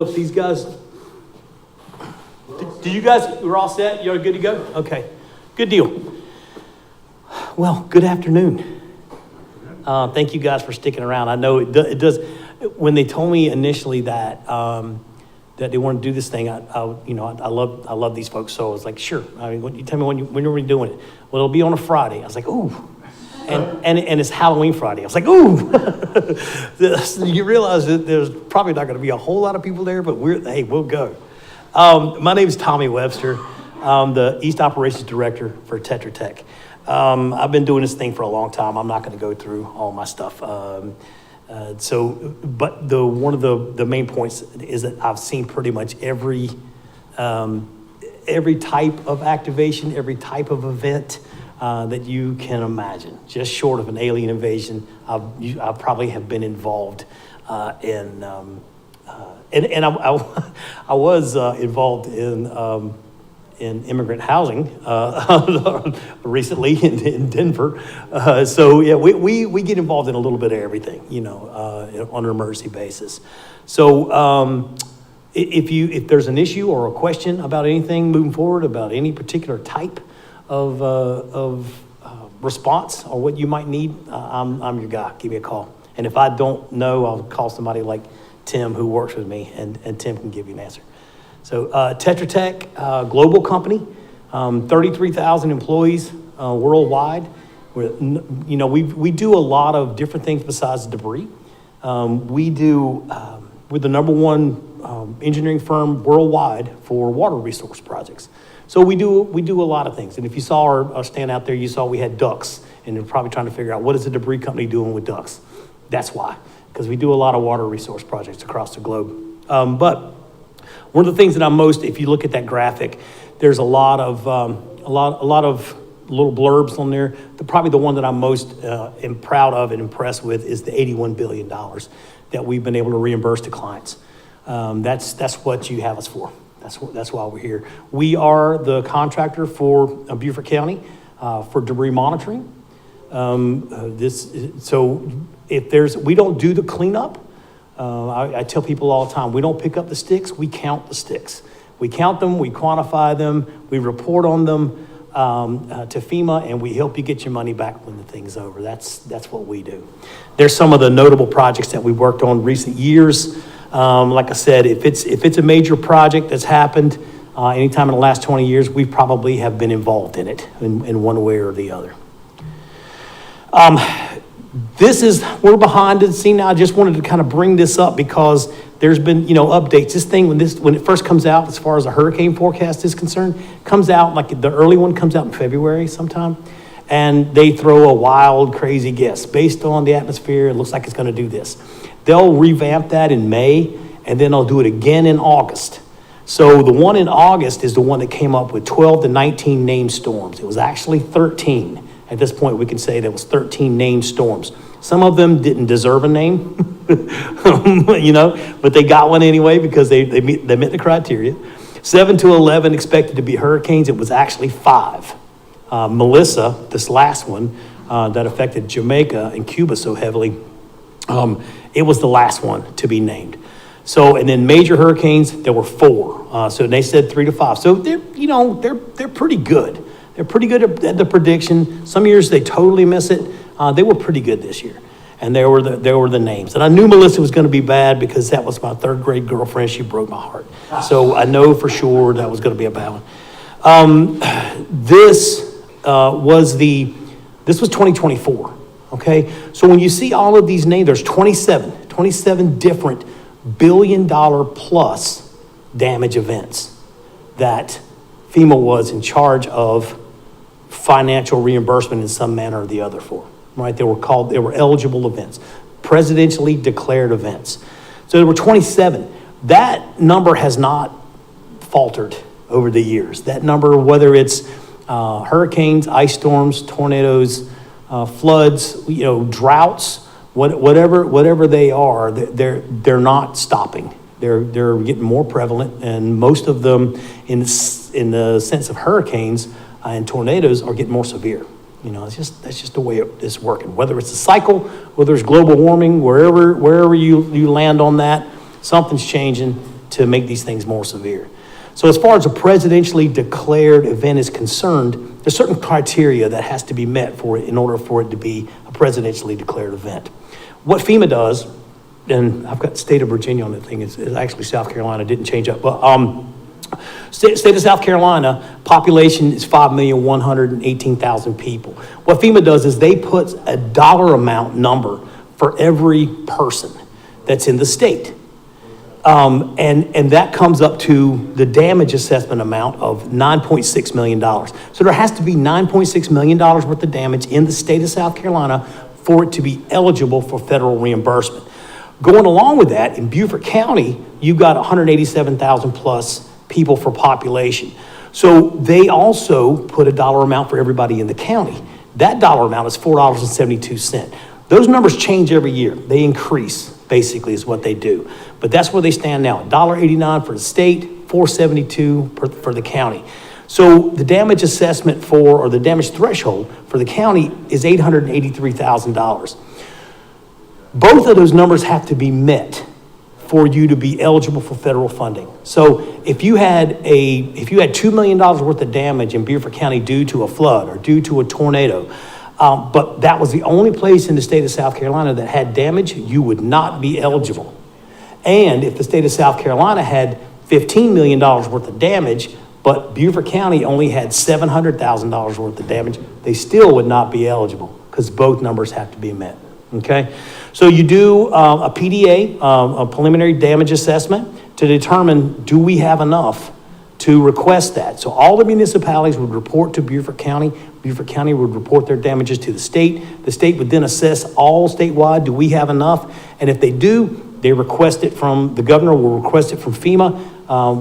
If these guys, do you guys, we're all set? You're good to go? Okay, good deal. Well, good afternoon. Thank you guys for sticking around. I know it does. When they told me initially that that they want to do this thing, I love these folks. So I was like, sure. I mean, you tell me when you're doing it. Well, it'll be on a Friday. I was like, ooh. And it's Halloween Friday. I was like, ooh. You realize that there's probably not going to be a whole lot of people there, but we'll go. My name is Tommy Webster. I'm the East Operations Director for Tetra Tech. I've been doing this thing for a long time. I'm not going to go through all my stuff. But one of the main points is that I've seen pretty much every type of activation, every type of event that you can imagine. Just short of an alien invasion, I probably have been involved in. I was involved in immigrant housing recently in Denver. So yeah, we get involved in a little bit of everything, on an emergency basis. So if there's an issue or a question about anything moving forward, about any particular type of response or what you might need, I'm your guy. Give me a call. And if I don't know, I'll call somebody like Tim who works with me, and Tim can give you an answer. So Tetra Tech, global company, 33,000 employees worldwide. We do a lot of different things besides debris. We're the number one engineering firm worldwide for water resource projects. So we do a lot of things. And if you saw our stand out there, you saw we had ducks, and you're probably trying to figure out what is a debris company doing with ducks. That's why, because we do a lot of water resource projects across the globe. But one of the things that I'm most, if you look at that graphic, there's a lot of little blurbs on there. Probably the one that I'm most am proud of and impressed with is the $81 billion that we've been able to reimburse to clients. That's what you have us for. That's why we're here. We are the contractor for Beaufort County for debris monitoring. We don't do the cleanup. I tell people all the time, we don't pick up the sticks, we count the sticks. We count them, we quantify them, we report on them to FEMA, and we help you get your money back when the thing's over. That's what we do. There's some of the notable projects that we've worked on recent years. Like I said, if it's a major project that's happened anytime in the last 20 years, we probably have been involved in it in one way or the other. We're behind the scene now. I just wanted to kind of bring this up because there's been, updates. This thing, when it first comes out, as far as a hurricane forecast is concerned, comes out, like the early one comes out in February sometime, and they throw a wild, crazy guess. Based on the atmosphere, it looks like it's going to do this. They'll revamp that in May, and then they'll do it again in August. So the one in August is the one that came up with 12 to 19 named storms. It was actually 13. At this point, we can say there was 13 named storms. Some of them didn't deserve a name, but they got one anyway because they met the criteria. 7 to 11 expected to be hurricanes. It was actually 5. Melissa, this last one that affected Jamaica and Cuba so heavily, it was the last one to be named. So, and then major hurricanes, there were 4. So they said 3 to 5. So they're pretty good. They're pretty good at the prediction. Some years they totally miss it. They were pretty good this year. And there were the names. And I knew Melissa was going to be bad because that was my 3rd grade girlfriend. She broke my heart. So I know for sure that was going to be a bad one. This was 2024. Okay. So when you see all of these names, there's 27 different billion-dollar plus damage events that FEMA was in charge of financial reimbursement in some manner or the other for, right? They were eligible events, presidentially declared events. So there were 27. That number has not faltered over the years. That number, whether it's hurricanes, ice storms, tornadoes, floods, droughts, whatever they are, they're not stopping. They're getting more prevalent, and most of them, in the sense of hurricanes and tornadoes, are getting more severe. That's just the way it's working. Whether it's a cycle, whether it's global warming, wherever you land on that, something's changing, to make these things more severe. So as far as a presidentially declared event is concerned, there's certain criteria that has to be met for it in order for it to be a presidentially declared event. What FEMA does, and I've got the state of Virginia on the thing, it's actually South Carolina, didn't change up, but state of South Carolina, population is 5,118,000 people. What FEMA does is they put a dollar amount number for every person that's in the state. And that comes up to the damage assessment amount of $9.6 million. So there has to be $9.6 million worth of damage in the state of South Carolina for it to be eligible for federal reimbursement. Going along with that, in Beaufort County, you've got 187,000 plus people for population. So they also put a dollar amount for everybody in the county. That dollar amount is $4.72. Those numbers change every year. They increase, basically, is what they do. But that's where they stand now, $1.89 for the state, $4.72 for the county. So the damage assessment for, or the damage threshold for the county is $883,000. Both of those numbers have to be met for you to be eligible for federal funding. So if you had $2 million worth of damage in Beaufort County due to a flood or due to a tornado, but that was the only place in the state of South Carolina that had damage, you would not be eligible. And if the state of South Carolina had $15 million worth of damage, but Beaufort County only had $700,000 worth of damage, they still would not be eligible because both numbers have to be met, okay? So you do a PDA, a preliminary damage assessment, to determine, do we have enough to request that? So all the municipalities would report to Beaufort County. Beaufort County would report their damages to the state. The state would then assess all statewide, do we have enough? And if they do, they request it from, the governor will request it from FEMA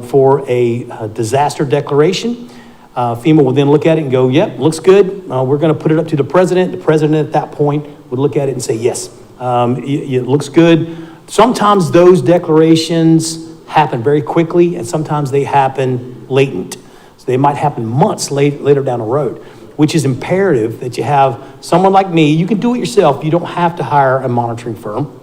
for a disaster declaration. FEMA will then look at it and go, yep, looks good. We're gonna put it up to the president. The president at that point would look at it and say, yes, it looks good. Sometimes those declarations happen very quickly and sometimes they happen latent. So they might happen months later down the road, which is imperative that you have someone like me. You can do it yourself. You don't have to hire a monitoring firm,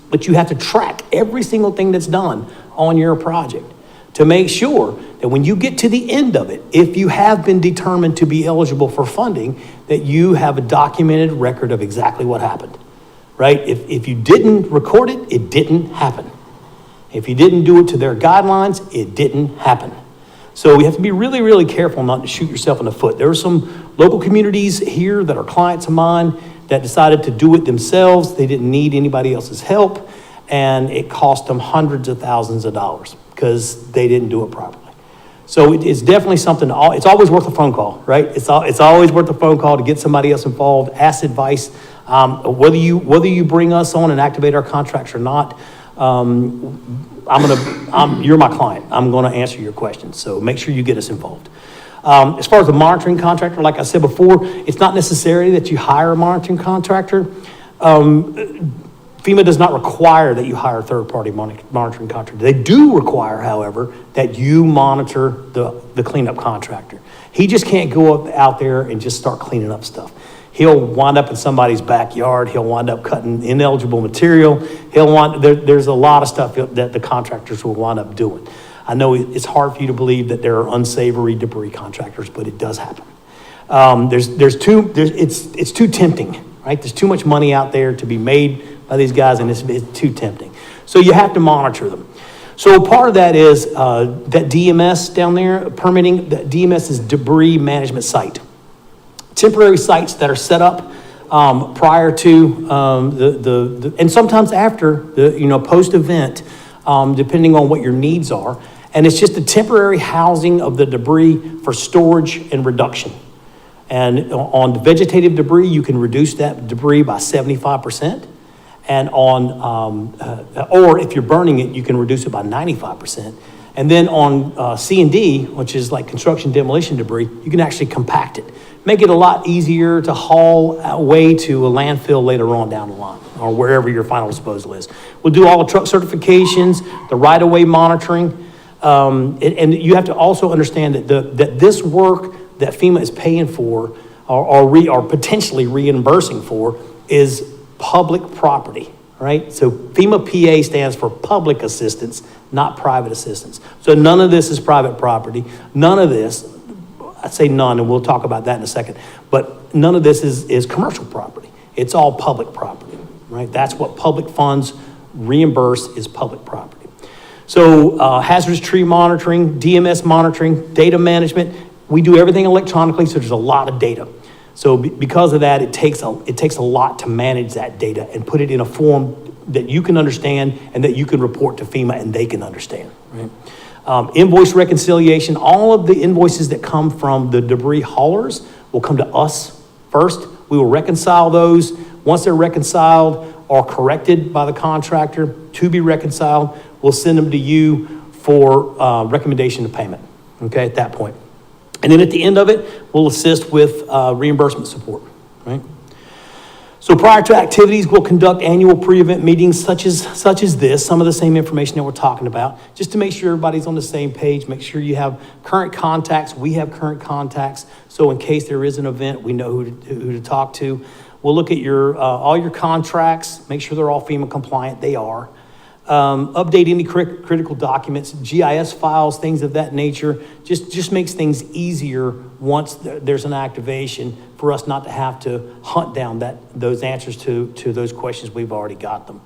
but you have to track every single thing that's done on your project to make sure that when you get to the end of it, if you have been determined to be eligible for funding, that you have a documented record of exactly what happened, right? If you didn't record it, it didn't happen. If you didn't do it to their guidelines, it didn't happen. So we have to be really, really careful not to shoot yourself in the foot. There are some local communities here that are clients of mine that decided to do it themselves. They didn't need anybody else's help, and it cost them hundreds of thousands of dollars because they didn't do it properly. So it's definitely something, it's always worth a phone call, right? It's always worth a phone call to get somebody else involved, ask advice. Whether you bring us on and activate our contracts or not, you're my client. I'm gonna answer your questions, so make sure you get us involved. As far as the monitoring contractor, like I said before, it's not necessary that you hire a monitoring contractor. FEMA does not require that you hire a third-party monitoring contractor. They do require, however, that you monitor the cleanup contractor. He just can't go out there and just start cleaning up stuff. He'll wind up in somebody's backyard. He'll wind up cutting ineligible material. There's a lot of stuff that the contractors will wind up doing. I know it's hard for you to believe that there are unsavory debris contractors, but it does happen. It's too tempting, right? There's too much money out there to be made by these guys, and it's too tempting. So you have to monitor them. So part of that is that DMS down there, permitting, that DMS is debris management site. Temporary sites that are set up prior to and sometimes after post-event, depending on what your needs are. And it's just a temporary housing of the debris for storage and reduction. And on the vegetative debris, you can reduce that debris by 75%. And or if you're burning it, you can reduce it by 95%. And then on C&D, which is like construction demolition debris, you can actually compact it. Make it a lot easier to haul away to a landfill later on down the line, or wherever your final disposal is. We'll do all the truck certifications, the right-of-way monitoring. And you have to also understand that this work that FEMA is paying for or potentially reimbursing for is public property, right? So FEMA PA stands for public assistance, not private assistance. So none of this is private property. None of this, I say none, and we'll talk about that in a second, but none of this is commercial property. It's all public property, right? That's what public funds reimburse is public property. So hazardous tree monitoring, DMS monitoring, data management, we do everything electronically, so there's a lot of data. So because of that, it takes a lot to manage that data and put it in a form that you can understand and that you can report to FEMA and they can understand, right? Invoice reconciliation, all of the invoices that come from the debris haulers will come to us first. We will reconcile those. Once they're reconciled or corrected by the contractor to be reconciled, we'll send them to you for recommendation of payment, okay, at that point. And then at the end of it, we'll assist with reimbursement support, right? So prior to activities, we'll conduct annual pre-event meetings such as this, some of the same information that we're talking about, just to make sure everybody's on the same page, make sure you have current contacts, we have current contacts, so in case there is an event, we know who to talk to. We'll look at your all your contracts, make sure they're all FEMA compliant, they are. Update any critical documents, GIS files, things of that nature. Just makes things easier once there's an activation for us not to have to hunt down those answers to those questions. We've already got them.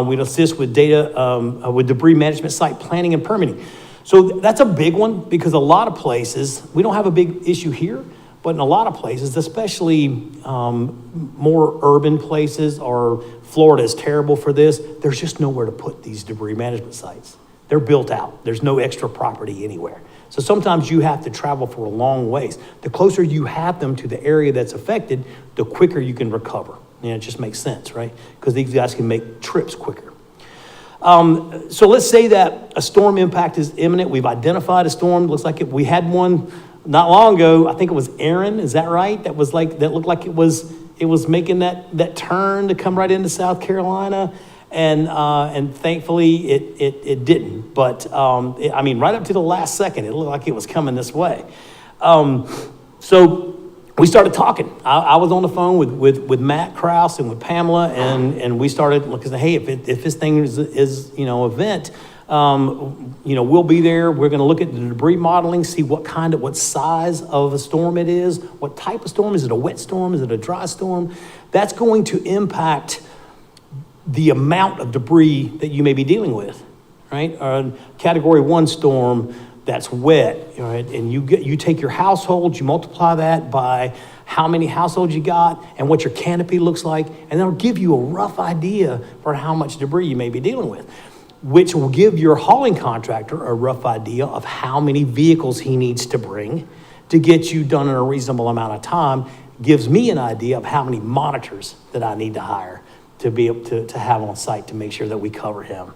We'd assist with data, with debris management, site planning and permitting. So that's a big one because a lot of places, we don't have a big issue here, but in a lot of places, especially more urban places, or Florida is terrible for this, there's just nowhere to put these debris management sites. They're built out. There's no extra property anywhere. So sometimes you have to travel for a long ways. The closer you have them to the area that's affected, the quicker you can recover. You know, it just makes sense, right? Because these guys can make trips quicker. So let's say that a storm impact is imminent. We've identified a storm. Looks like we had one not long ago. I think it was Aaron. Is that right? That looked like it was making that turn to come right into South Carolina. And thankfully it didn't. But I mean, right up to the last second, it looked like it was coming this way. So we started talking. I was on the phone with Matt Krause and with Pamela, and we started looking. Hey, if this thing is event, we'll be there. We're going to look at the debris modeling, see what size of a storm it is, what type of storm. Is it a wet storm? Is it a dry storm? That's going to impact the amount of debris that you may be dealing with, right? Category 1 storm that's wet, right? And you take your household, you multiply that by how many households you got and what your canopy looks like, and that'll give you a rough idea for how much debris you may be dealing with, which will give your hauling contractor a rough idea of how many vehicles he needs to bring to get you done in a reasonable amount of time. Gives me an idea of how many monitors that I need to hire to be able to have on site to make sure that we cover him.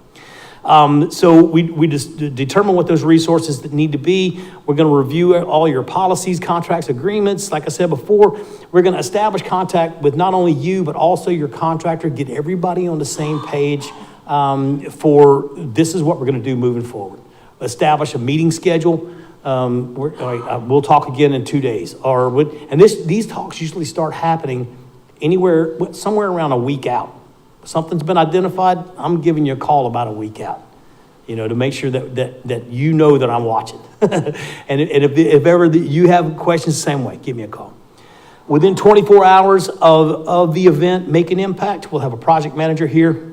So we just determine what those resources that need to be. We're going to review all your policies, contracts, agreements. Like I said before, we're going to establish contact with not only you, but also your contractor, get everybody on the same page for this is what we're going to do moving forward. Establish a meeting schedule. We'll talk again in 2 days. These talks usually start happening somewhere around a week out. Something's been identified, I'm giving you a call about a week out, to make sure that you know that I'm watching. and if ever you have questions the same way, give me a call. Within 24 hours of the event, make an impact. We'll have a project manager here.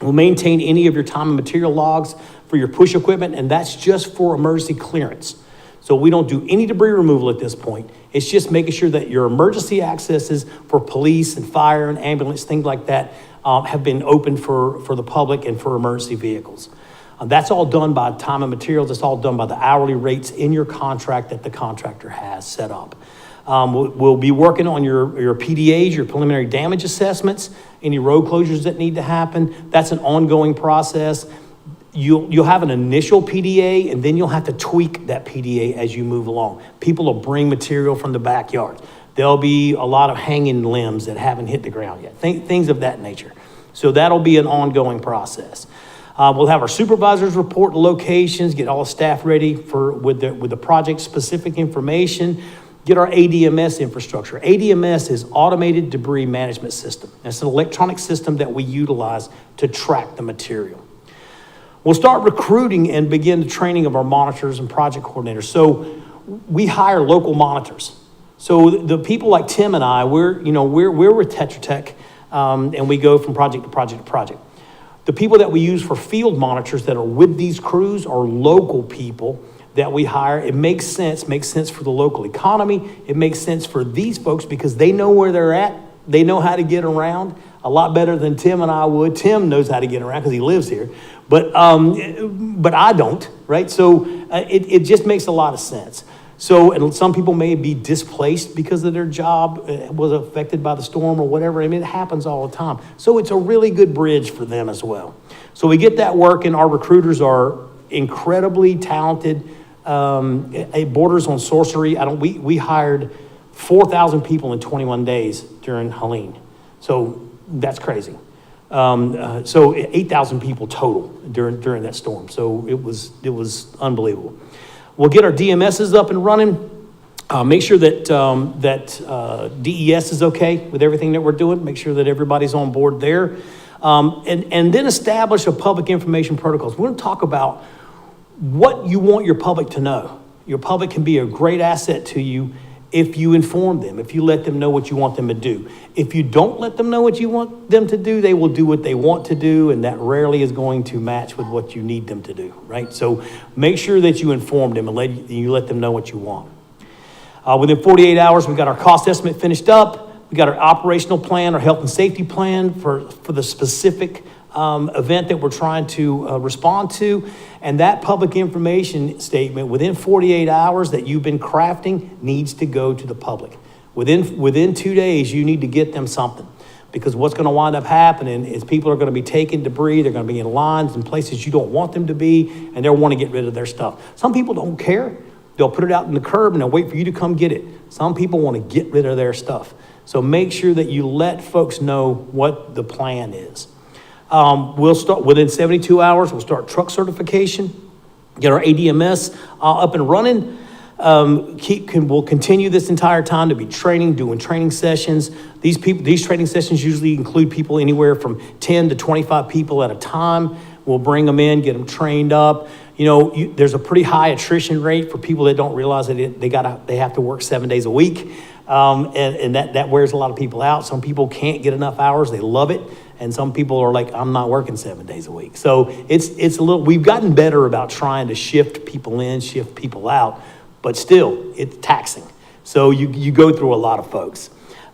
We'll maintain any of your time and material logs for your push equipment, and that's just for emergency clearance. So we don't do any debris removal at this point. It's just making sure that your emergency accesses for police and fire and ambulance, things like that, have been open for the public and for emergency vehicles. That's all done by time and materials. It's all done by the hourly rates in your contract that the contractor has set up. We'll be working on your PDAs, your preliminary damage assessments, any road closures that need to happen. That's an ongoing process. You'll have an initial PDA, and then you'll have to tweak that PDA as you move along. People will bring material from the backyard. There'll be a lot of hanging limbs that haven't hit the ground yet, things of that nature. So that'll be an ongoing process. We'll have our supervisors report locations, get all the staff ready with the project-specific information. get our ADMS infrastructure. ADMS is Automated Debris Management System. It's an electronic system that we utilize to track the material. We'll start recruiting and begin the training of our monitors and project coordinators. So we hire local monitors. So the people like Tim and I, we're with Tetra Tech, and we go from project to project to project. The people that we use for field monitors that are with these crews are local people that we hire. It makes sense for the local economy. It makes sense for these folks because they know where they're at. They know how to get around a lot better than Tim and I would. Tim knows how to get around because he lives here, but I don't, right? So it just makes a lot of sense. So, and some people may be displaced because of their job was affected by the storm or whatever. I mean, it happens all the time. So it's a really good bridge for them as well. So we get that working. Our recruiters are incredibly talented. It borders on sorcery. We hired 4,000 people in 21 days during Helene. So that's crazy. So 8,000 people total during that storm. So it was unbelievable. We'll get our DMSs up and running. Make sure that DES is okay with everything that we're doing. Make sure that everybody's on board there. And then establish a public information protocols. We're going to talk about what you want your public to know. Your public can be a great asset to you if you inform them, if you let them know what you want them to do. If you don't let them know what you want them to do, they will do what they want to do, and that rarely is going to match with what you need them to do, right? So make sure that you inform them and you let them know what you want. Within 48 hours, we got our cost estimate finished up. We got our operational plan, our health and safety plan for the specific event that we're trying to respond to. And that public information statement within 48 hours that you've been crafting needs to go to the public. Within 2 days, you need to get them something, because what's going to wind up happening is people are going to be taking debris. They're going to be in lines in places you don't want them to be, and they'll want to get rid of their stuff. Some people don't care. They'll put it out in the curb and they'll wait for you to come get it. Some people want to get rid of their stuff. So make sure that you let folks know what the plan is. We'll start within 72 hours. We'll start truck certification, get our ADMS up and running. We'll continue this entire time to be doing training sessions. These training sessions usually include people anywhere from 10 to 25 people at a time. We'll bring them in, get them trained up. There's a pretty high attrition rate for people that don't realize that they have to work 7 days a week. And that wears a lot of people out. Some people can't get enough hours. They love it. And some people are like, I'm not working 7 days a week. So we've gotten better about trying to shift people in, shift people out, but still it's taxing. So you go through a lot of folks.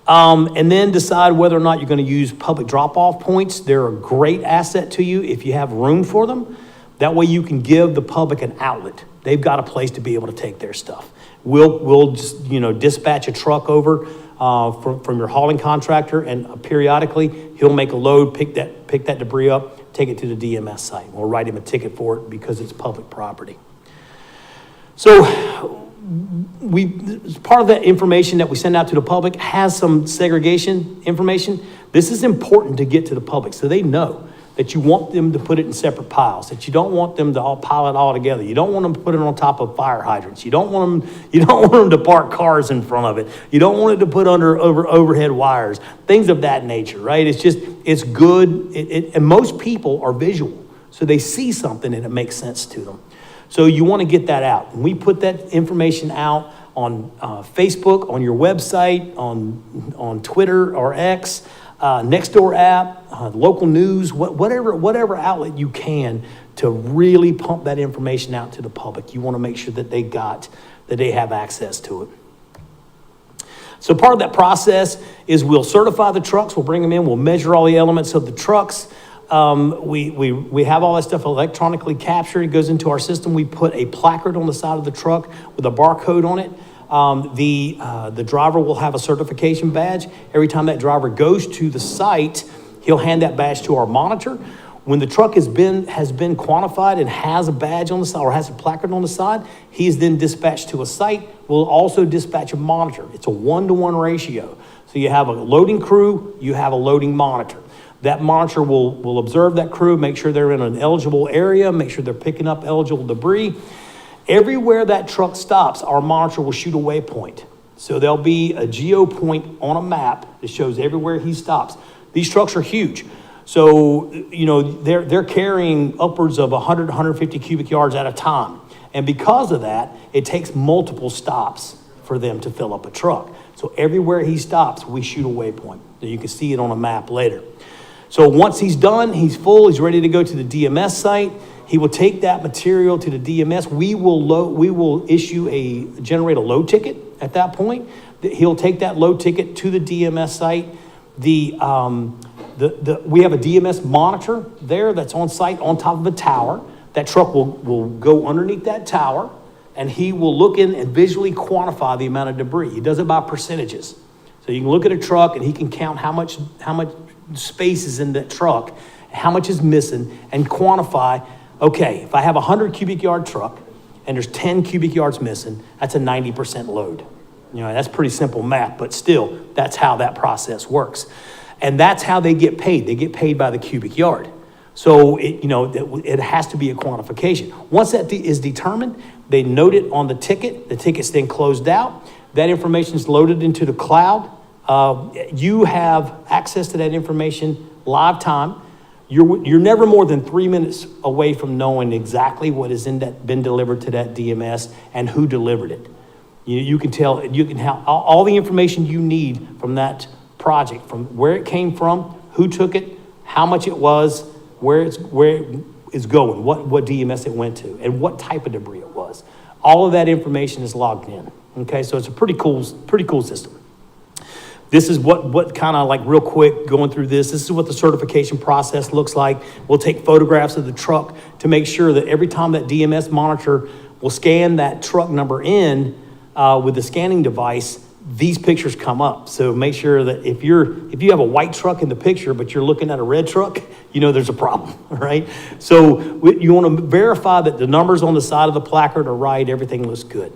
And then decide whether or not you're going to use public drop-off points. They're a great asset to you if you have room for them. That way you can give the public an outlet. They've got a place to be able to take their stuff. We'll just, dispatch a truck over from your hauling contractor, and periodically he'll make a load, pick that debris up, take it to the DMS site. We'll write him a ticket for it because it's public property. So part of that information that we send out to the public has some segregation information. This is important to get to the public so they know that you want them to put it in separate piles, that you don't want them to all pile it all together. You don't want them to put it on top of fire hydrants. You don't want them to park cars in front of it. You don't want it to put over overhead wires, things of that nature, right? It's good. And most people are visual, so they see something and it makes sense to them. So you want to get that out. And we put that information out on Facebook, on your website, on Twitter or X, Nextdoor app, local news, whatever outlet you can to really pump that information out to the public. You want to make sure that they have access to it. So part of that process is we'll certify the trucks. We'll bring them in. We'll measure all the elements of the trucks. We have all that stuff electronically captured. It goes into our system. We put a placard on the side of the truck with a barcode on it. The driver will have a certification badge. Every time that driver goes to the site, he'll hand that badge to our monitor. When the truck has been quantified and has a badge on the side or has a placard on the side, he is then dispatched to a site. We'll also dispatch a monitor. It's a 1-to-1 ratio. So you have a loading crew, you have a loading monitor. That monitor will observe that crew, make sure they're in an eligible area, make sure they're picking up eligible debris. Everywhere that truck stops, our monitor will shoot a waypoint. So there'll be a geo point on a map that shows everywhere he stops. These trucks are huge. So, you know, they're carrying upwards of 100, 150 cubic yards at a time. And because of that, it takes multiple stops for them to fill up a truck. So everywhere he stops, we shoot a waypoint. So you can see it on a map later. So once he's done, he's full, he's ready to go to the DMS site. He will take that material to the DMS. We will generate a load ticket at that point. He'll take that load ticket to the DMS site. We have a DMS monitor there that's on site on top of a tower. That truck will go underneath that tower, and he will look in and visually quantify the amount of debris. He does it by percentages. So you can look at a truck and he can count how much space is in that truck, how much is missing, and quantify, okay, if I have a 100 cubic yard truck and there's 10 cubic yards missing, that's a 90% load. You know, that's pretty simple math, but still, that's how that process works. And that's how they get paid. They get paid by the cubic yard. So, it has to be a quantification. Once that is determined, they note it on the ticket. The ticket's then closed out. That information is loaded into the cloud. You have access to that information live time. You're never more than 3 minutes away from knowing exactly what is been delivered to that DMS and who delivered it. You can have all the information you need from that project, from where it came from, who took it, how much it was, where it's going, what DMS it went to, and what type of debris it was. All of that information is logged in. Okay, so it's a pretty cool system. This is what kind of, like, real quick going through this is what the certification process looks like. We'll take photographs of the truck to make sure that every time that DMS monitor will scan that truck number in with the scanning device, these pictures come up. So make sure that if you have a white truck in the picture, but you're looking at a red truck, there's a problem, right? So you want to verify that the numbers on the side of the placard are right, everything looks good.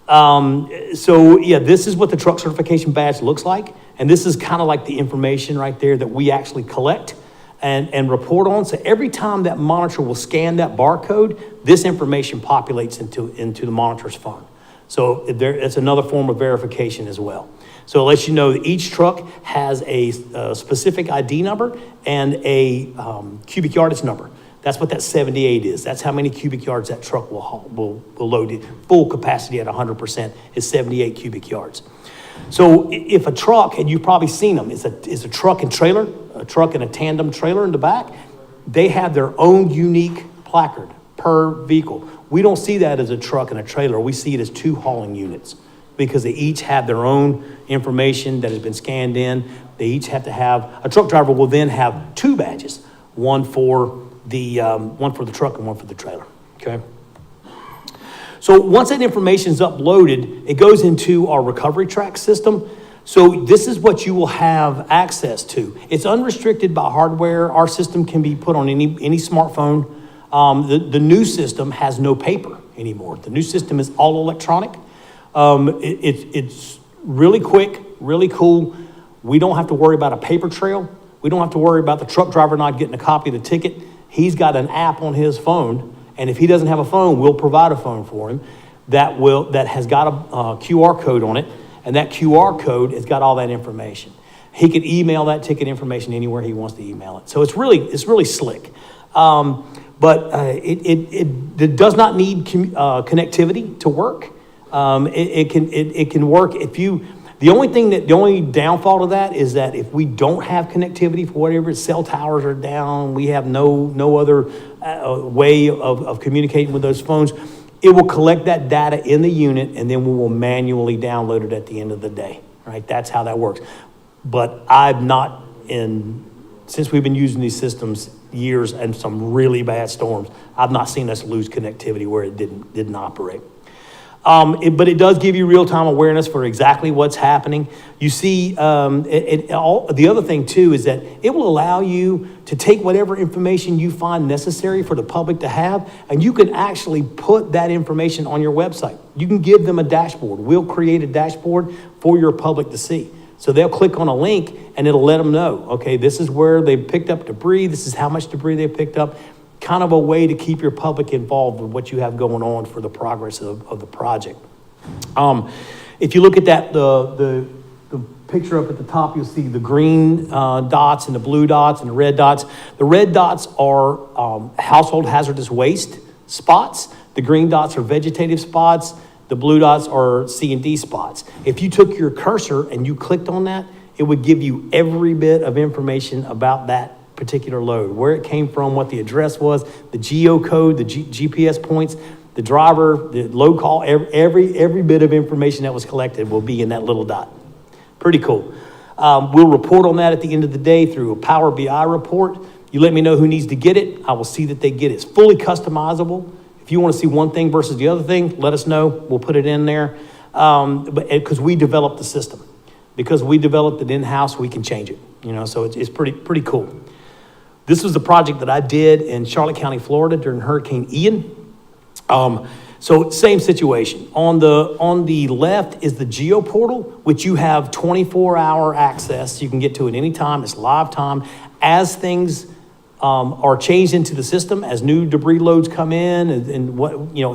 This is what the truck certification badge looks like. And this is kind of like the information right there that we actually collect and report on. So every time that monitor will scan that barcode, this information populates into the monitor's phone. So it's another form of verification as well. So it lets you know that each truck has a specific ID number and a cubic yardage number. That's what that 78 is. That's how many cubic yards that truck will load. Full capacity at 100% is 78 cubic yards. So if a truck, and you've probably seen them, is a truck and trailer, a truck and a tandem trailer in the back, they have their own unique placard per vehicle. We don't see that as a truck and a trailer. We see it as two hauling units because they each have their own information that has been scanned in. They each have to have, a truck driver will then have two badges, one for the truck and one for the trailer, okay? So once that information is uploaded, it goes into our recovery track system. So this is what you will have access to. It's unrestricted by hardware. Our system can be put on any smartphone. The new system has no paper anymore. The new system is all electronic. It's really quick, really cool. We don't have to worry about a paper trail. We don't have to worry about the truck driver not getting a copy of the ticket. He's got an app on his phone, and if he doesn't have a phone, we'll provide a phone for him that has got a QR code on it, and that QR code has got all that information. He can email that ticket information anywhere he wants to email it. So it's really slick. But it does not need connectivity to work. It can work if you. The only downfall to that is that if we don't have connectivity for whatever, cell towers are down, we have no other way of communicating with those phones, it will collect that data in the unit and then we will manually download it at the end of the day, right? That's how that works. But since we've been using these systems years and some really bad storms, I've not seen us lose connectivity where it didn't operate. But it does give you real-time awareness for exactly what's happening. You see, the other thing too is that it will allow you to take whatever information you find necessary for the public to have, and you can actually put that information on your website. You can give them a dashboard. We'll create a dashboard for your public to see. So they'll click on a link and it'll let them know, okay, this is where they picked up debris. This is how much debris they picked up. Kind of a way to keep your public involved with what you have going on for the progress of the project. If you look at that, the picture up at the top, you'll see the green dots and the blue dots and the red dots. The red dots are household hazardous waste spots. The green dots are vegetative spots. The blue dots are C&D spots. If you took your cursor and you clicked on that, it would give you every bit of information about that particular load, where it came from, what the address was, the geocode, the GPS points, the driver, the load call, every bit of information that was collected will be in that little dot. Pretty cool. We'll report on that at the end of the day through a Power BI report. You let me know who needs to get it. I will see that they get it. It's fully customizable. If you want to see one thing versus the other thing, let us know. We'll put it in there. But because we developed the system, because we developed it in-house, we can change it. So it's pretty cool. This was the project that I did in Charlotte County, Florida during Hurricane Ian. So same situation. On the left is the Geo Portal, which you have 24-hour access. You can get to it anytime. It's live time. As things are changed into the system, as new debris loads come in, and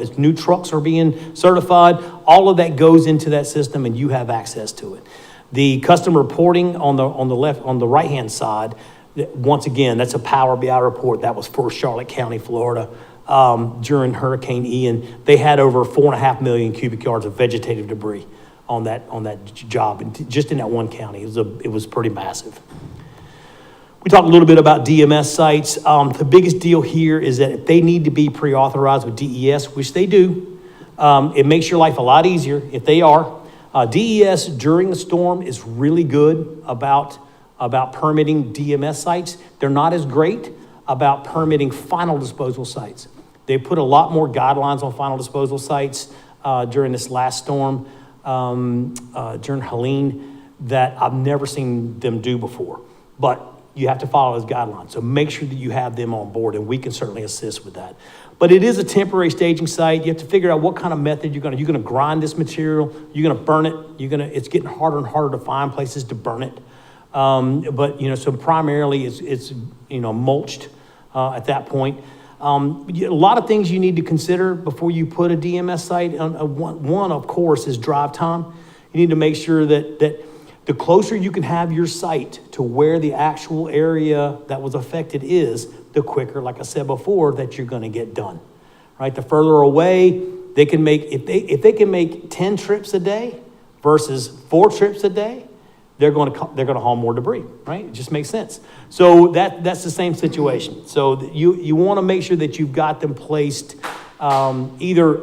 as new trucks are being certified, all of that goes into that system, and you have access to it. The custom reporting on the left, on the right-hand side, once again, that's a Power BI report. That was for Charlotte County, Florida. During Hurricane Ian, they had over 4.5 million cubic yards of vegetative debris on that job, and just in that one county. It was pretty massive. We talked a little bit about DMS sites. The biggest deal here is that if they need to be pre-authorized with DES, which they do, it makes your life a lot easier if they are. DES during the storm is really good about permitting DMS sites. They're not as great about permitting final disposal sites. They put a lot more guidelines on final disposal sites during this last storm, during Helene, that I've never seen them do before. But you have to follow those guidelines. So make sure that you have them on board, and we can certainly assist with that. But it is a temporary staging site. You have to figure out what kind of method you're going to grind this material. You're going to burn it. It's getting harder and harder to find places to burn it. But so primarily it's mulched at that point. A lot of things you need to consider before you put a DMS site. One, of course, is drive time. You need to make sure that the closer you can have your site to where the actual area that was affected is, the quicker, like I said before, that you're going to get done. Right? The further away they can make, if they can make 10 trips a day versus 4 trips a day, they're going to haul more debris, right? It just makes sense. So that's the same situation. So you want to make sure that you've got them placed, either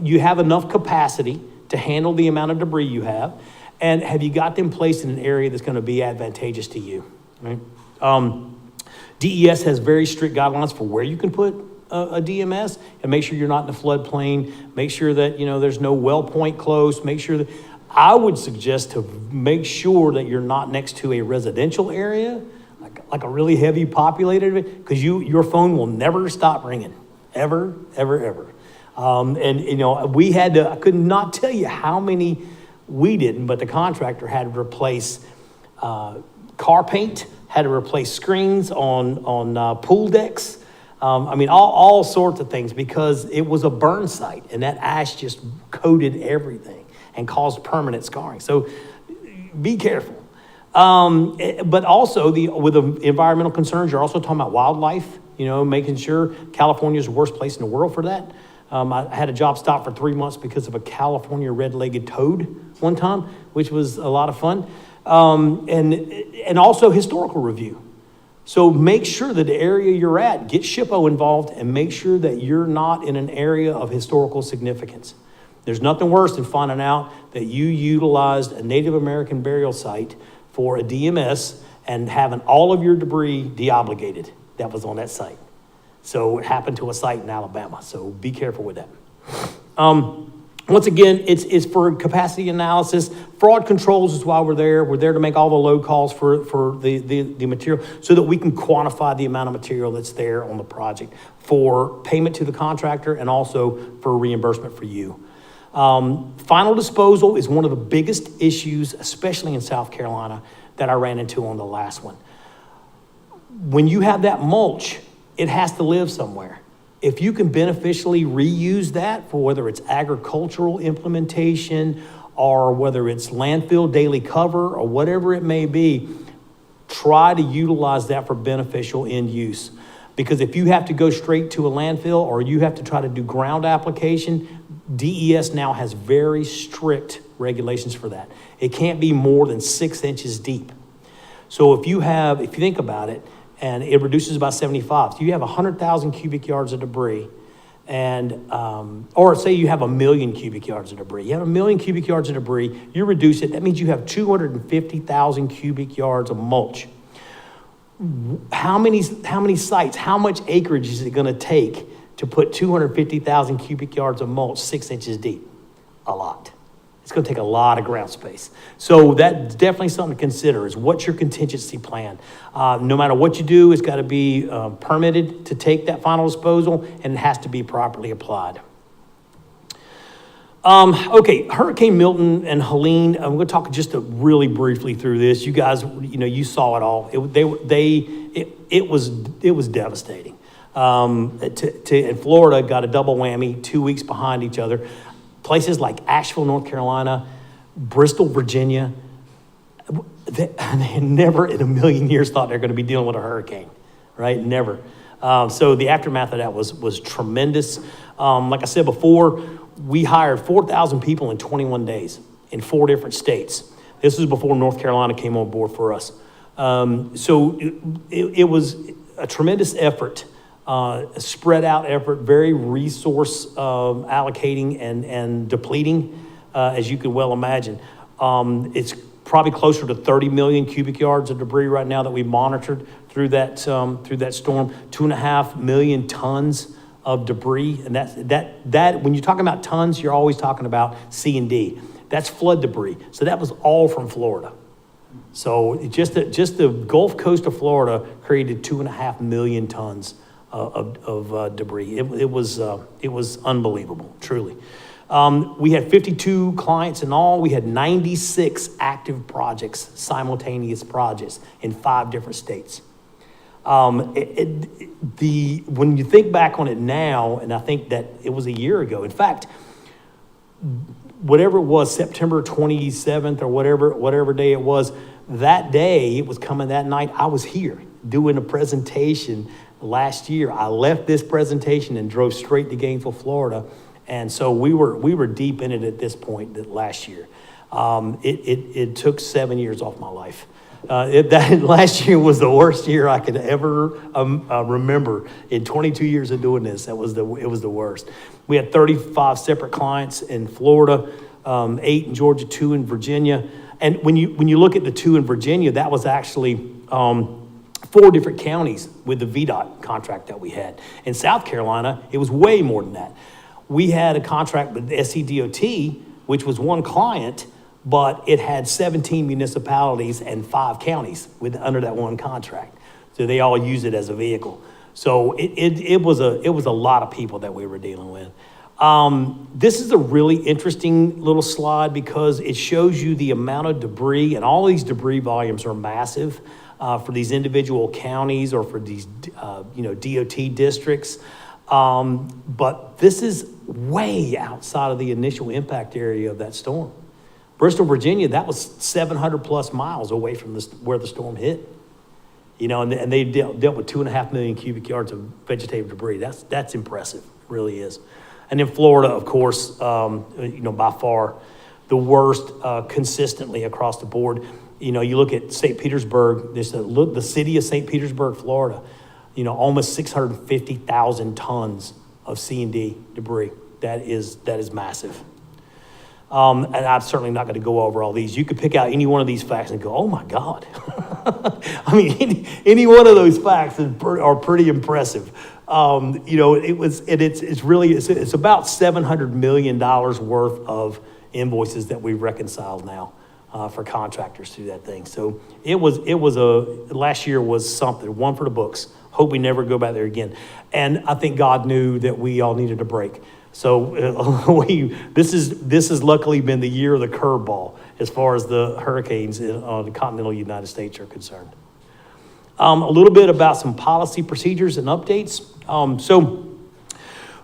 you have enough capacity to handle the amount of debris you have, and have you got them placed in an area that's going to be advantageous to you, right? DES has very strict guidelines for where you can put a DMS, and make sure you're not in the floodplain. Make sure that there's no well point close. Make sure that I would suggest to make sure that you're not next to a residential area, like a really heavy populated, because your phone will never stop ringing, ever, ever, ever. We had to, I could not tell you how many we didn't, but the contractor had to replace car paint, had to replace screens on pool decks. All sorts of things, because it was a burn site and that ash just coated everything and caused permanent scarring. So be careful. But also with the environmental concerns, you're also talking about wildlife, making sure. California is the worst place in the world for that. I had a job stop for 3 months because of a California red-legged toad one time, which was a lot of fun. And also historical review. So make sure that the area you're at, get SHPO involved, and make sure that you're not in an area of historical significance. There's nothing worse than finding out that you utilized a Native American burial site for a DMS and having all of your debris deobligated that was on that site. So it happened to a site in Alabama. So be careful with that. Once again, it's for capacity analysis. Fraud controls is why we're there. We're there to make all the load calls for the material so that we can quantify the amount of material that's there on the project for payment to the contractor and also for reimbursement for you. Final disposal is one of the biggest issues, especially in South Carolina, that I ran into on the last one. When you have that mulch, it has to live somewhere. If you can beneficially reuse that for whether it's agricultural implementation or whether it's landfill, daily cover, or whatever it may be, try to utilize that for beneficial end use. Because if you have to go straight to a landfill or you have to try to do ground application, DES now has very strict regulations for that. It can't be more than 6 inches deep. So if you think about it, and it reduces by 75, so you have 100,000 cubic yards of debris, and or say you have 1 million cubic yards of debris. You have 1 million cubic yards of debris, you reduce it, that means you have 250,000 cubic yards of mulch. How many sites, how much acreage is it gonna take to put 250,000 cubic yards of mulch 6 inches deep? A lot. It's gonna take a lot of ground space. So that's definitely something to consider, is what's your contingency plan? No matter what you do, it's gotta be permitted to take that final disposal, and it has to be properly applied. Okay, Hurricane Milton and Helene, I'm going to talk just really briefly through this. You guys, you saw it all. It was devastating. In Florida, got a double whammy, 2 weeks behind each other. Places like Asheville, North Carolina, Bristol, Virginia, they never in a million years thought they were going to be dealing with a hurricane, right? Never. So the aftermath of that was tremendous. Like I said before, we hired 4,000 people in 21 days in 4 different states. This was before North Carolina came on board for us. So it was a tremendous effort, a spread out effort, very resource allocating and depleting, as you could well imagine. It's probably closer to 30 million cubic yards of debris right now that we monitored through that storm. 2.5 million tons of debris, and that when you're talking about tons, you're always talking about C&D. That's flood debris. So that was all from Florida. So just the Gulf Coast of Florida created 2.5 million tons of debris. It was unbelievable, truly. We had 52 clients in all. We had 96 active projects, simultaneous projects in 5 different states. When you think back on it now, and I think that it was a year ago. In fact, whatever it was, September 27th or whatever day it was, that day, it was coming that night, I was here doing a presentation last year. I left this presentation and drove straight to Gainesville, Florida. And so we were deep in it at this point last year. It took 7 years off my life. That last year was the worst year I could ever remember. In 22 years of doing this, it was the worst. We had 35 separate clients in Florida, 8 in Georgia, 2 in Virginia. And when you look at the 2 in Virginia, that was actually 4 different counties with the VDOT contract that we had. In South Carolina, it was way more than that. We had a contract with SCDOT, which was 1 client, but it had 17 municipalities and 5 counties under that 1 contract. So they all use it as a vehicle. So it was a lot of people that we were dealing with. This is a really interesting little slide because it shows you the amount of debris, and all these debris volumes are massive for these individual counties or for these DOT districts. But this is way outside of the initial impact area of that storm. Bristol, Virginia, that was 700 plus miles away from where the storm hit. And they dealt with 2.5 million cubic yards of vegetative debris. That's impressive, really is. And then Florida, of course, by far the worst consistently across the board. You look at St. Petersburg, the city of St. Petersburg, Florida, almost 650,000 tons of C&D debris. That is massive. And I'm certainly not going to go over all these. You could pick out any one of these facts and go, oh my God. I mean, any one of those facts are pretty impressive. It's about $700 million worth of invoices that we've reconciled now for contractors through that thing. So last year was something, one for the books. Hope we never go back there again. And I think God knew that we all needed a break. So this has luckily been the year of the curveball as far as the hurricanes in the continental United States are concerned. A little bit about some policy procedures and updates. So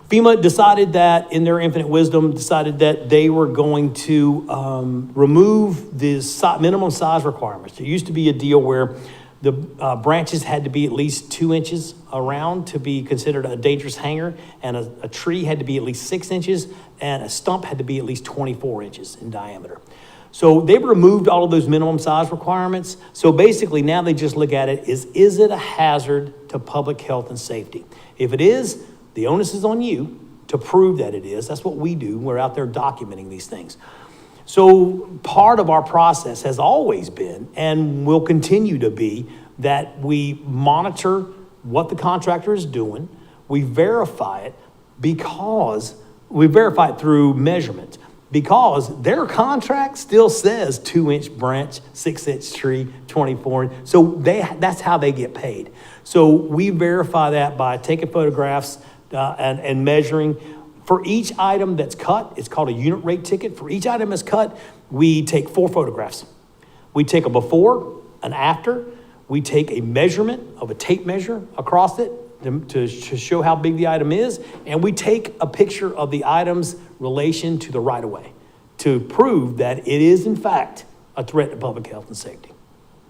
FEMA decided that, in their infinite wisdom, decided that they were going to remove the minimum size requirements. There used to be a deal where the branches had to be at least 2 inches around to be considered a dangerous hanger, and a tree had to be at least 6 inches, and a stump had to be at least 24 inches in diameter. So they removed all of those minimum size requirements. So basically now they just look at it is it a hazard to public health and safety? If it is, the onus is on you to prove that it is. That's what we do. We're out there documenting these things. So part of our process has always been, and will continue to be, that we monitor what the contractor is doing. We verify it through measurement, because their contract still says 2-inch branch, 6-inch tree, 24. So that's how they get paid. So we verify that by taking photographs and measuring. For each item that's cut, it's called a unit rate ticket. For each item that's cut, we take 4 photographs. We take a before, an after. We take a measurement of a tape measure across it to show how big the item is. And we take a picture of the item's relation to the right-of-way to prove that it is, in fact, a threat to public health and safety,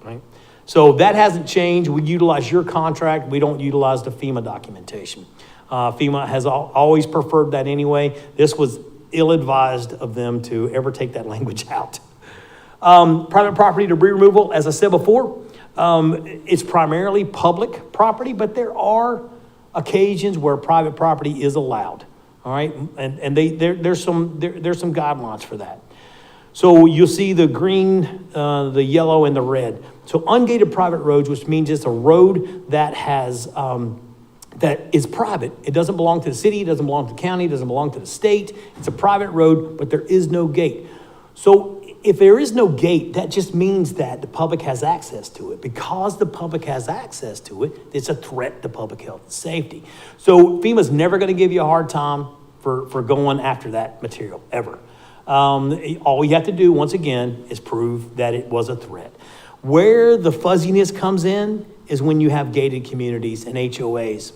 right? So that hasn't changed. We utilize your contract. We don't utilize the FEMA documentation. FEMA has always preferred that anyway. This was ill-advised of them to ever take that language out. Private property debris removal, as I said before, it's primarily public property, but there are occasions where private property is allowed. All right, and there's some guidelines for that. So you'll see the green, the yellow, and the red. So ungated private roads, which means it's a road that has that is private. It doesn't belong to the city, it doesn't belong to the county, it doesn't belong to the state. It's a private road, but there is no gate. So if there is no gate, that just means that the public has access to it. Because the public has access to it, it's a threat to public health and safety. So FEMA's never going to give you a hard time for going after that material, ever. All you have to do, once again, is prove that it was a threat. Where the fuzziness comes in is when you have gated communities and HOAs.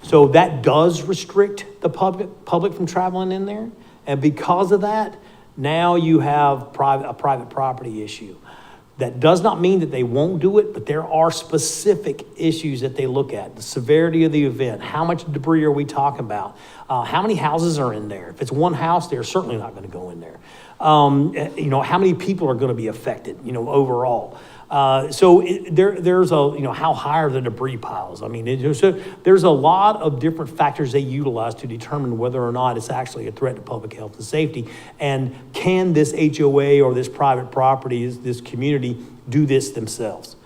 So that does restrict the public from traveling in there. And because of that, now you have a private property issue. That does not mean that they won't do it, but there are specific issues that they look at. The severity of the event, how much debris are we talking about? How many houses are in there? If it's one house, they're certainly not going to go in there. How many people are going to be affected, overall? There's how high are the debris piles? I mean, there's a lot of different factors they utilize to determine whether or not it's actually a threat to public health and safety. And can this HOA or this private property, this community, do this themselves?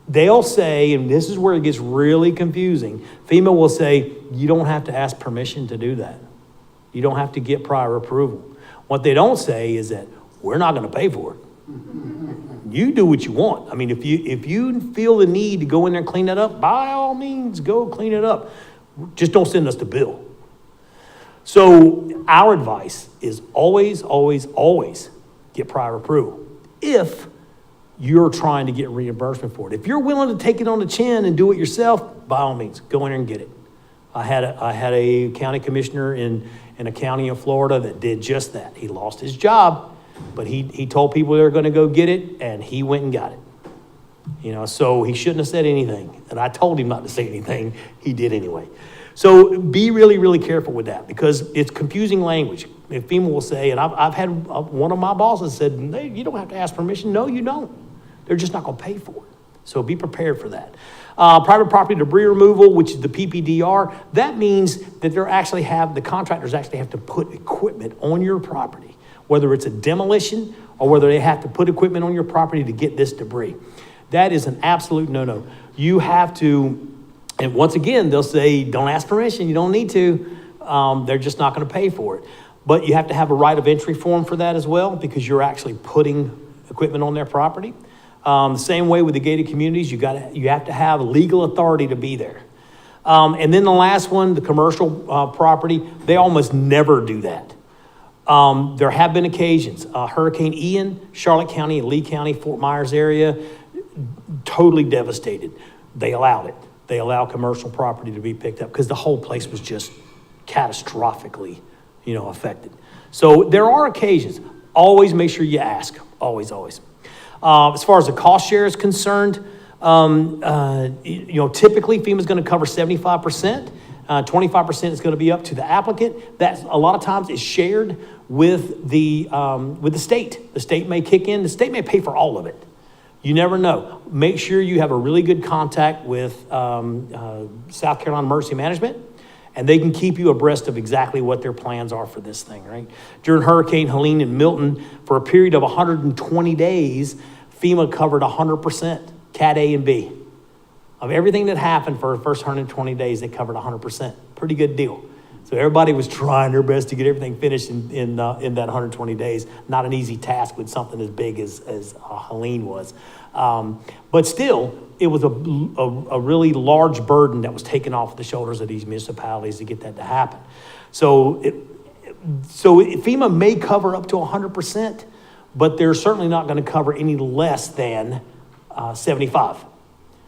They'll say, and this is where it gets really confusing, FEMA will say, you don't have to ask permission to do that. You don't have to get prior approval. What they don't say is that we're not going to pay for it. You do what you want. I mean, if you feel the need to go in there and clean that up, by all means, go clean it up. Just don't send us the bill. So our advice is always, always, always get prior approval if you're trying to get reimbursement for it. If you're willing to take it on the chin and do it yourself, by all means, go in there and get it. I had a county commissioner in a county in Florida that did just that. He lost his job, but he told people they were going to go get it, and he went and got it. So he shouldn't have said anything. And I told him not to say anything. He did anyway. So be really, really careful with that, because it's confusing language. If FEMA will say, and I've had one of my bosses said, hey, you don't have to ask permission. No, you don't. They're just not going to pay for it. So be prepared for that. Private property debris removal, which is the PPDR, that means that the contractors actually have to put equipment on your property, whether it's a demolition or whether they have to put equipment on your property to get this debris. That is an absolute no-no. You have to, and once again, they'll say, don't ask permission, you don't need to. They're just not going to pay for it. But you have to have a right of entry form for that as well, because you're actually putting equipment on their property. The same way with the gated communities, you have to have legal authority to be there. And then the last one, the commercial property, they almost never do that. There have been occasions, Hurricane Ian, Charlotte County, Lee County, Fort Myers area, totally devastated. They allowed it. they allow commercial property to be picked up because the whole place was just catastrophically, affected. So there are occasions. Always make sure you ask. Always, always. As far as the cost share is concerned, typically FEMA's going to cover 75%. 25% is going to be up to the applicant. That's a lot of times is shared with the state. The state may kick in. The state may pay for all of it. You never know. Make sure you have a really good contact with South Carolina Emergency Management, and they can keep you abreast of exactly what their plans are for this thing, right? During Hurricane Helene and Milton, for a period of 120 days, FEMA covered 100%, Cat A and B. Of everything that happened for the first 120 days, they covered 100%. Pretty good deal. So everybody was trying their best to get everything finished in that 120 days. Not an easy task with something as big as Helene was. But still, it was a really large burden that was taken off the shoulders of these municipalities to get that to happen. So FEMA may cover up to 100%, but they're certainly not going to cover any less than 75.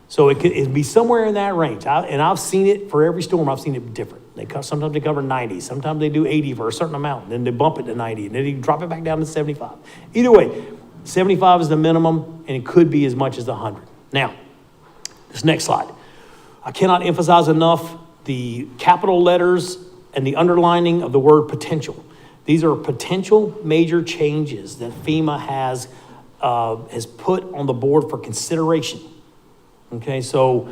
So it'd be somewhere in that range. I've seen it for every storm. I've seen it different. Sometimes they cover 90. Sometimes they do 80 for a certain amount. And then they bump it to 90. And then they drop it back down to 75. Either way, 75 is the minimum, and it could be as much as 100. Now, this next slide. I cannot emphasize enough the capital letters and the underlining of the word potential. These are potential major changes that FEMA has put on the board for consideration. Okay, so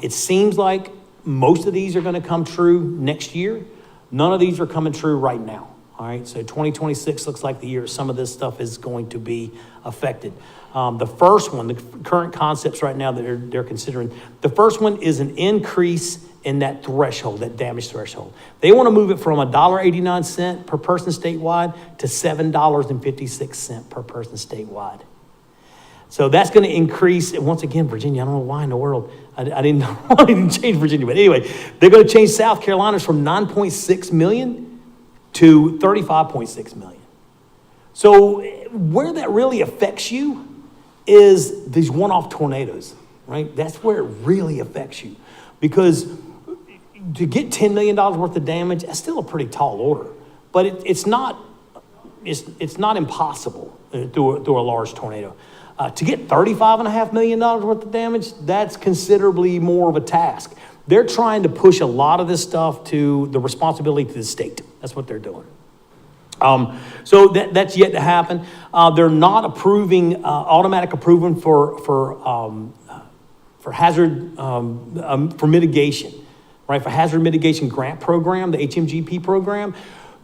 it seems like most of these are going to come true next year. None of these are coming true right now. All right, so 2026 looks like the year some of this stuff is going to be affected. The first one, the current concepts right now that they're considering, the first one is an increase in that threshold, that damage threshold. They want to move it from $1.89 per person statewide to $7.56 per person statewide. So that's going to increase, and once again, Virginia, I don't know why in the world, I didn't change Virginia, but anyway, they're going to change South Carolina's from 9.6 million to 35.6 million. So where that really affects you is these one-off tornadoes, right? That's where it really affects you. Because to get $10 million worth of damage, that's still a pretty tall order. But it's not impossible through a large tornado. To get $35.5 million worth of damage, that's considerably more of a task. They're trying to push a lot of this stuff to the responsibility to the state. That's what they're doing. So that's yet to happen. They're not approving automatic approval for hazard for mitigation, right? For hazard mitigation grant program, the HMGP program.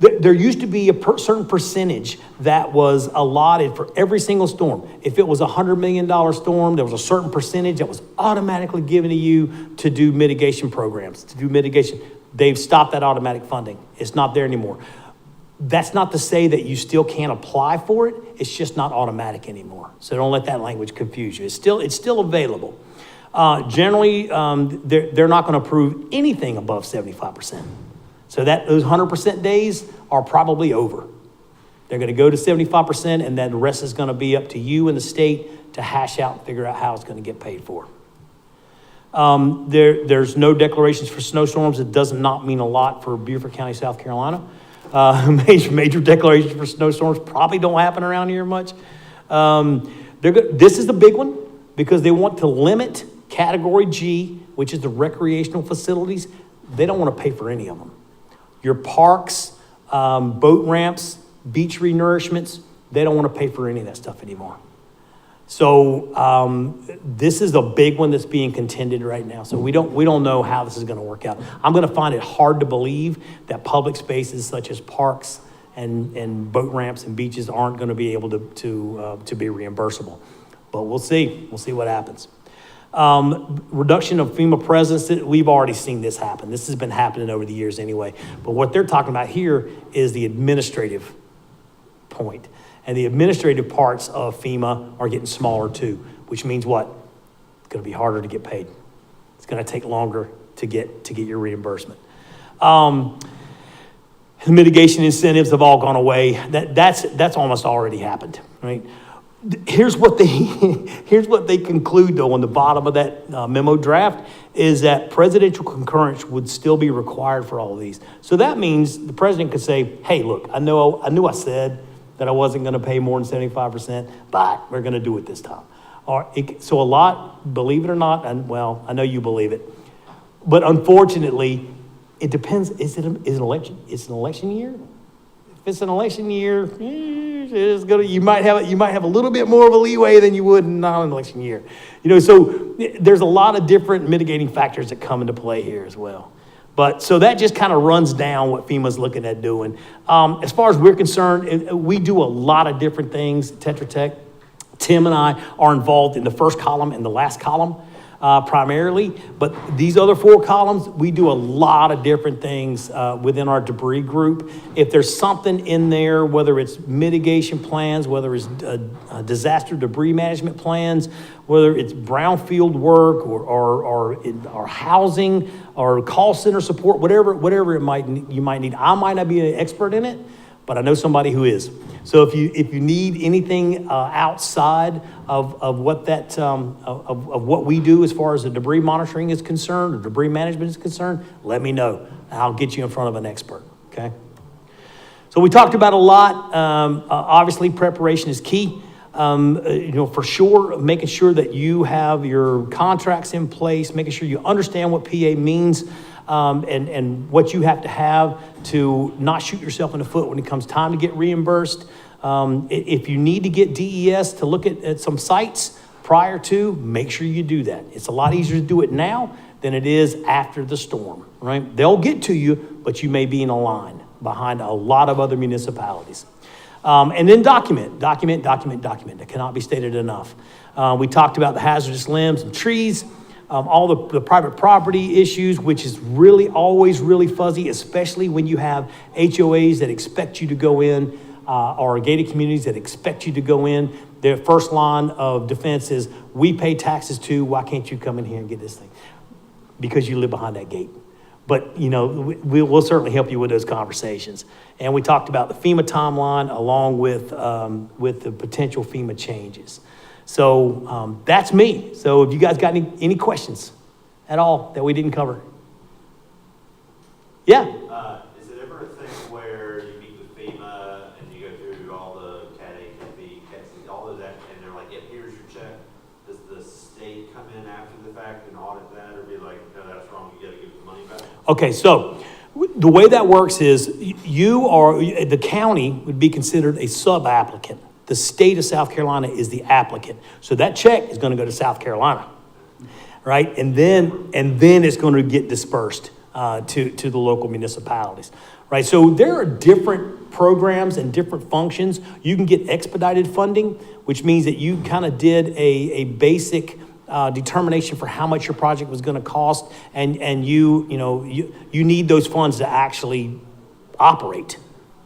There used to be a certain percentage that was allotted for every single storm. If it was a $100 million storm, there was a certain percentage that was automatically given to you to do mitigation programs, to do mitigation. They've stopped that automatic funding. It's not there anymore. That's not to say that you still can't apply for it. It's just not automatic anymore. So don't let that language confuse you. It's still available. Generally, they're not going to approve anything above 75%. So those 100% days are probably over. They're going to go to 75%, and then the rest is going to be up to you and the state to hash out and figure out how it's going to get paid for. There's no declarations for snowstorms. It does not mean a lot for Beaufort County, South Carolina. Major declarations for snowstorms probably don't happen around here much. This is the big one because they want to limit Category G, which is the recreational facilities. They don't want to pay for any of them. Your parks, boat ramps, beach renourishments, they don't want to pay for any of that stuff anymore. So this is a big one that's being contended right now. So we don't know how this is going to work out. I'm going to find it hard to believe that public spaces such as parks and boat ramps and beaches aren't going to be able to be reimbursable. But we'll see. We'll see what happens. Reduction of FEMA presence, we've already seen this happen. This has been happening over the years anyway. But what they're talking about here is the administrative point. And the administrative parts of FEMA are getting smaller too, which means what? It's going to be harder to get paid. It's going to take longer to get your reimbursement. Mitigation incentives have all gone away. That's almost already happened, right? Here's what they, here's what they conclude though on the bottom of that memo draft is that presidential concurrence would still be required for all of these. So that means the president could say, hey, look, I knew I said that I wasn't going to pay more than 75%, but we're going to do it this time. So a lot, believe it or not, and well, I know you believe it, but unfortunately, it depends. Is it an election? It's an election year. If it's an election year, it's gonna. You might have a little bit more of a leeway than you would in not an election year. So there's a lot of different mitigating factors that come into play here as well. But so that just kind of runs down what FEMA's looking at doing. As far as we're concerned, we do a lot of different things at Tetra Tech. Tim and I are involved in the first column and the last column primarily, but these other 4 columns, we do a lot of different things within our debris group. If there's something in there, whether it's mitigation plans, whether it's disaster debris management plans, whether it's brownfield work or housing or call center support, whatever you might need. I might not be an expert in it, but I know somebody who is. So if you need anything outside of what that of what we do as far as the debris monitoring is concerned or debris management is concerned, let me know. I'll get you in front of an expert. Okay. So we talked about a lot. Obviously, preparation is key. For sure, making sure that you have your contracts in place, making sure you understand what PA means. And what you have to have to not shoot yourself in the foot when it comes time to get reimbursed. If you need to get DES to look at some sites prior to, make sure you do that. It's a lot easier to do it now than it is after the storm, right? They'll get to you, but you may be in a line behind a lot of other municipalities. And then document. That cannot be stated enough. We talked about the hazardous limbs and trees. All the private property issues, which is really always really fuzzy, especially when you have HOAs that expect you to go in, or gated communities that expect you to go in. Their first line of defense is, we pay taxes too, why can't you come in here and get this thing? Because you live behind that gate. But, we'll certainly help you with those conversations. And we talked about the FEMA timeline along with the potential FEMA changes. So that's me. So if you guys got any questions at all that we didn't cover? Yeah? Is it ever a thing where you meet with FEMA and you go through all the Cat A, Cat B, Cat C, all of that, and they're like, yep, here's your check. Does the state come in after the fact and audit that or be like, no, that's wrong, you gotta give the money back? Okay, so the way that works is the county would be considered a sub-applicant. The state of South Carolina is the applicant. So that check is going to go to South Carolina, right? And then it's going to get dispersed to the local municipalities, right? So there are different programs and different functions. You can get expedited funding, which means that you kind of did a basic determination for how much your project was going to cost, and you need those funds to actually operate,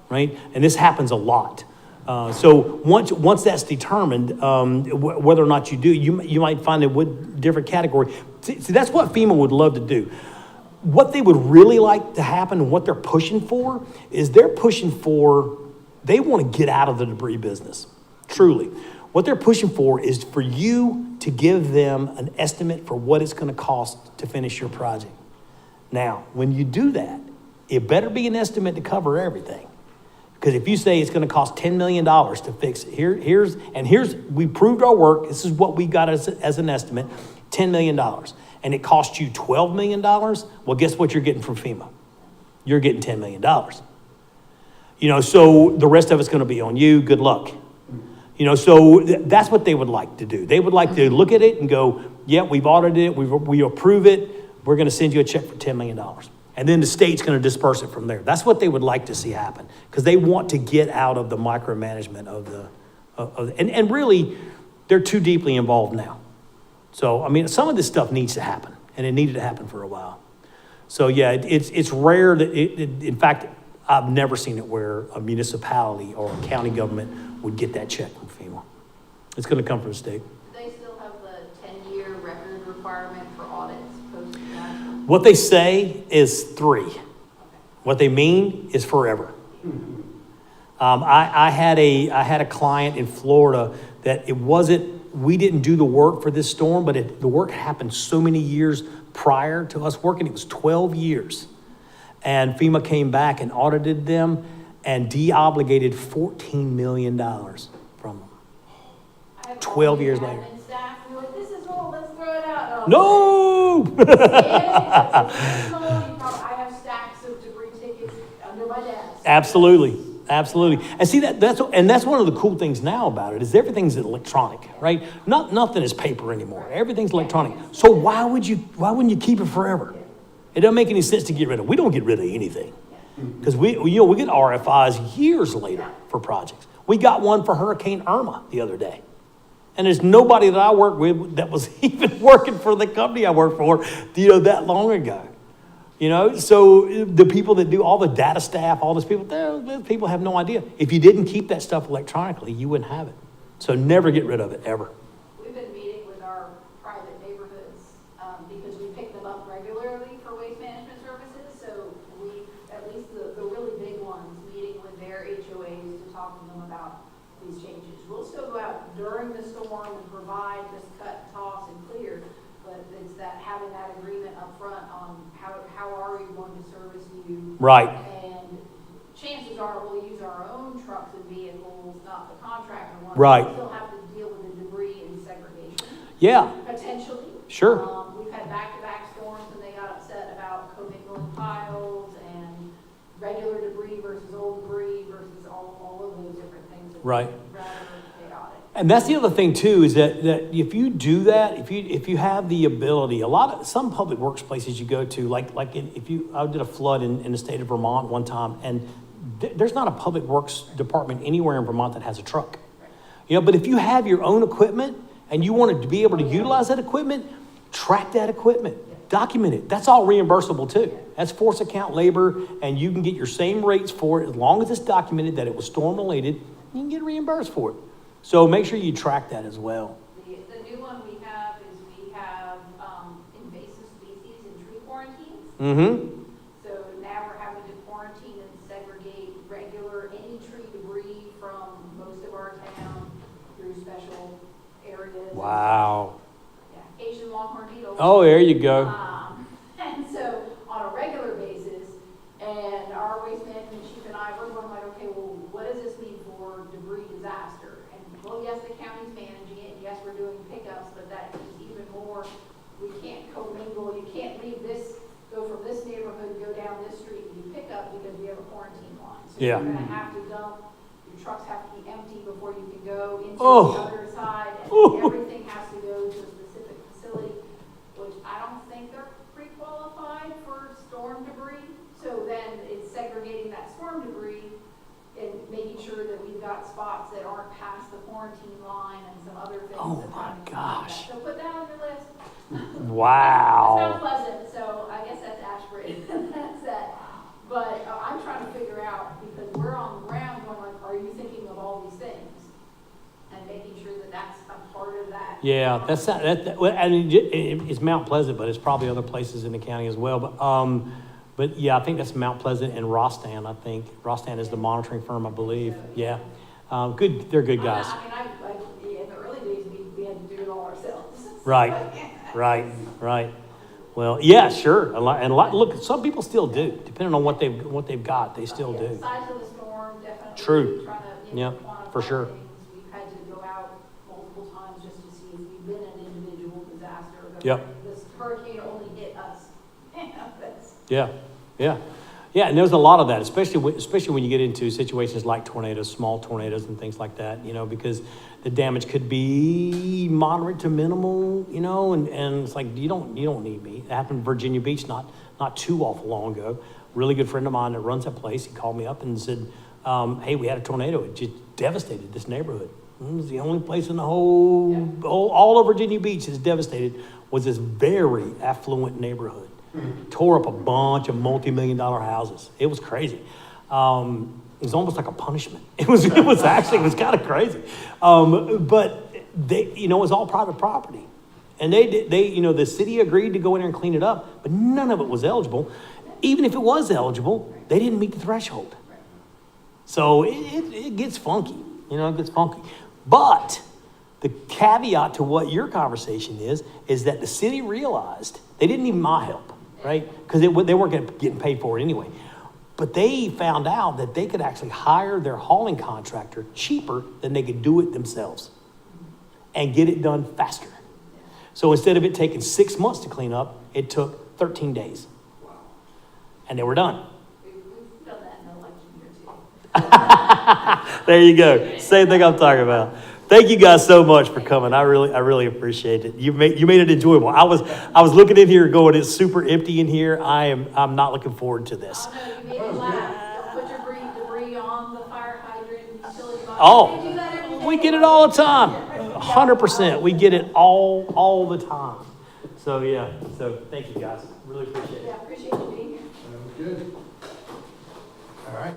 right? And this happens a lot. So once that's determined, whether or not you do, you might find a different category. See, that's what FEMA would love to do. What they would really like to happen and what they're pushing for is they want to get out of the debris business, truly. What they're pushing for is for you to give them an estimate for what it's going to cost to finish your project. Now, when you do that, it better be an estimate to cover everything. Because if you say it's going to cost $10 million to fix it, here's we proved our work. This is what we got as an estimate, $10 million. And it cost you $12 million. Well, guess what you're getting from FEMA? You're getting $10 million. So the rest of it's going to be on you. Good luck. So that's what they would like to do. They would like to look at it and go, yeah, we've audited it. We approve it. We're going to send you a check for $10 million. And then the state's going to disperse it from there. That's what they would like to see happen, because they want to get out of the micromanagement and really, they're too deeply involved now. So, some of this stuff needs to happen, and it needed to happen for a while. So, yeah, it's rare that in fact, I've never seen it where a municipality or a county government would get that check from FEMA. It's going to come from the state. Do they still have the 10-year record requirement for audits post-disaster? What they say is 3. What they mean is forever. I had a client in Florida that we didn't do the work for this storm, but the work happened so many years prior to us working. It was 12 years. And FEMA came back and audited them and de-obligated $14 million from them. 12 years later. Admin staff, we're like, this is old, let's throw it out. No! I have stacks of debris tickets under my desk. Absolutely. Absolutely. And see, that's one of the cool things now about it is everything's electronic, right? Nothing is paper anymore. Everything's electronic. So why wouldn't you keep it forever? It doesn't make any sense to get rid of. We don't get rid of anything. Because we get RFIs years later for projects. We got one for Hurricane Irma the other day. And there's nobody that I work with that was even working for the company I worked for, that long ago. So the people that do all the data staff, all those people have no idea. If you didn't keep that stuff electronically, you wouldn't have it. So never get rid of it, ever. We've been meeting with our private neighborhoods because we pick them up regularly for waste management services. So we, at least the really big ones, meeting with their HOAs to talk to them about these changes. We'll still go out during the storm and provide this cut, toss, and clear, but it's that having that agreement up front on how are we going to service you? Right. And chances are we'll use our own trucks and vehicles, not the contractor ones. Right. We'll still have to deal with the debris and segregation. Yeah. Potentially. Sure. We've had back-to-back storms and they got upset about commingling piles and regular debris versus old debris versus all of those different things. that Right. we'd rather chaotic. And that's the other thing too, is that if you do that, if you have the ability, some public works places you go to, I did a flood in the state of Vermont one time, and there's not a public works department anywhere in Vermont that has a truck. But if you have your own equipment and you wanted to be able to utilize that equipment, track that equipment, document it. That's all reimbursable too. That's force account labor, and you can get your same rates for it as long as it's documented that it was storm related. You can get reimbursed for it. So make sure you track that as well. The new one we have is we have invasive species and tree quarantines. Mm-hmm. So now we're having to quarantine and segregate any tree debris from most of our town through special areas. Wow. Yeah, Asian longhorn beetle. Oh, there you go. And so on a regular basis, and our waste management chief and I, we're going like, okay, well, what does this mean for debris disaster? And well, yes, the county's managing it, and yes, we're doing pickups, but that is even more, we can't commingle, you can't leave this, go from this neighborhood, go down this street and do pickup because we have a quarantine line. So Yeah. you're gonna have to dump, your trucks have to be empty before you can go into Oh. the other side, and everything has to go to a specific facility, which I don't think they're pre-qualified for storm debris. So then it's segregating that storm debris and making sure that we've got spots that aren't past the quarantine line and some other things. Oh that my come into gosh. that. So put that on your list. It's not Wow. pleasant, so I guess that's Ashford. That's that. But I'm trying to figure out, because we're on the ground going like, are you thinking of all these things? And making sure that that's a part of that. Yeah, it's Mount Pleasant, but it's probably other places in the county as well. But yeah, I think that's Mount Pleasant and Rostan. I think Rostan is the monitoring firm, I believe. Yeah, good. They're good guys. In the early days, we had to do it all ourselves. Right. Well, yeah, sure. Look, some people still do, depending on what they've got. They still do. Size of the storm, definitely. True. Trying to, Yeah, quantify for sure. things. We've had to go out multiple times just to see if we've been an individual disaster. Yep. This hurricane only hit us. That's- Yeah, and there's a lot of that, especially when you get into situations like tornadoes, small tornadoes and things like that, because the damage could be moderate to minimal, and it's like, you don't need me. It happened in Virginia Beach not too awful long ago. Really good friend of mine that runs that place, he called me up and said, hey, we had a tornado. It just devastated this neighborhood. It was the only place in the all of Virginia Beach is devastated, was this very affluent neighborhood. Tore up a bunch of multi-million-dollar houses. It was crazy. It was almost like a punishment. It was kind of crazy. But it was all private property. And the city agreed to go in there and clean it up, but none of it was eligible. Even if it was eligible, they didn't meet the threshold. So it gets funky, it gets funky. But the caveat to what your conversation is that the city realized they didn't need my help, right? Because they weren't getting paid for it anyway. But they found out that they could actually hire their hauling contractor cheaper than they could do it themselves and get it done faster. So instead of it taking 6 months to clean up, it took 13 days. And they were done. We've done that in election year too. There you go. Same thing I'm talking about. Thank you guys so much for coming. I really appreciate it. You made it enjoyable. I was looking in here going, it's super empty in here. I'm not looking forward to this. Oh, no, you made me laugh. Don't put your debris on the fire hydrant, utility box. Oh, They do that every day. we get it all the time. 100%. We get it all the time. So yeah. So thank you guys. Really appreciate it. Yeah, appreciate you being here. Good. All right.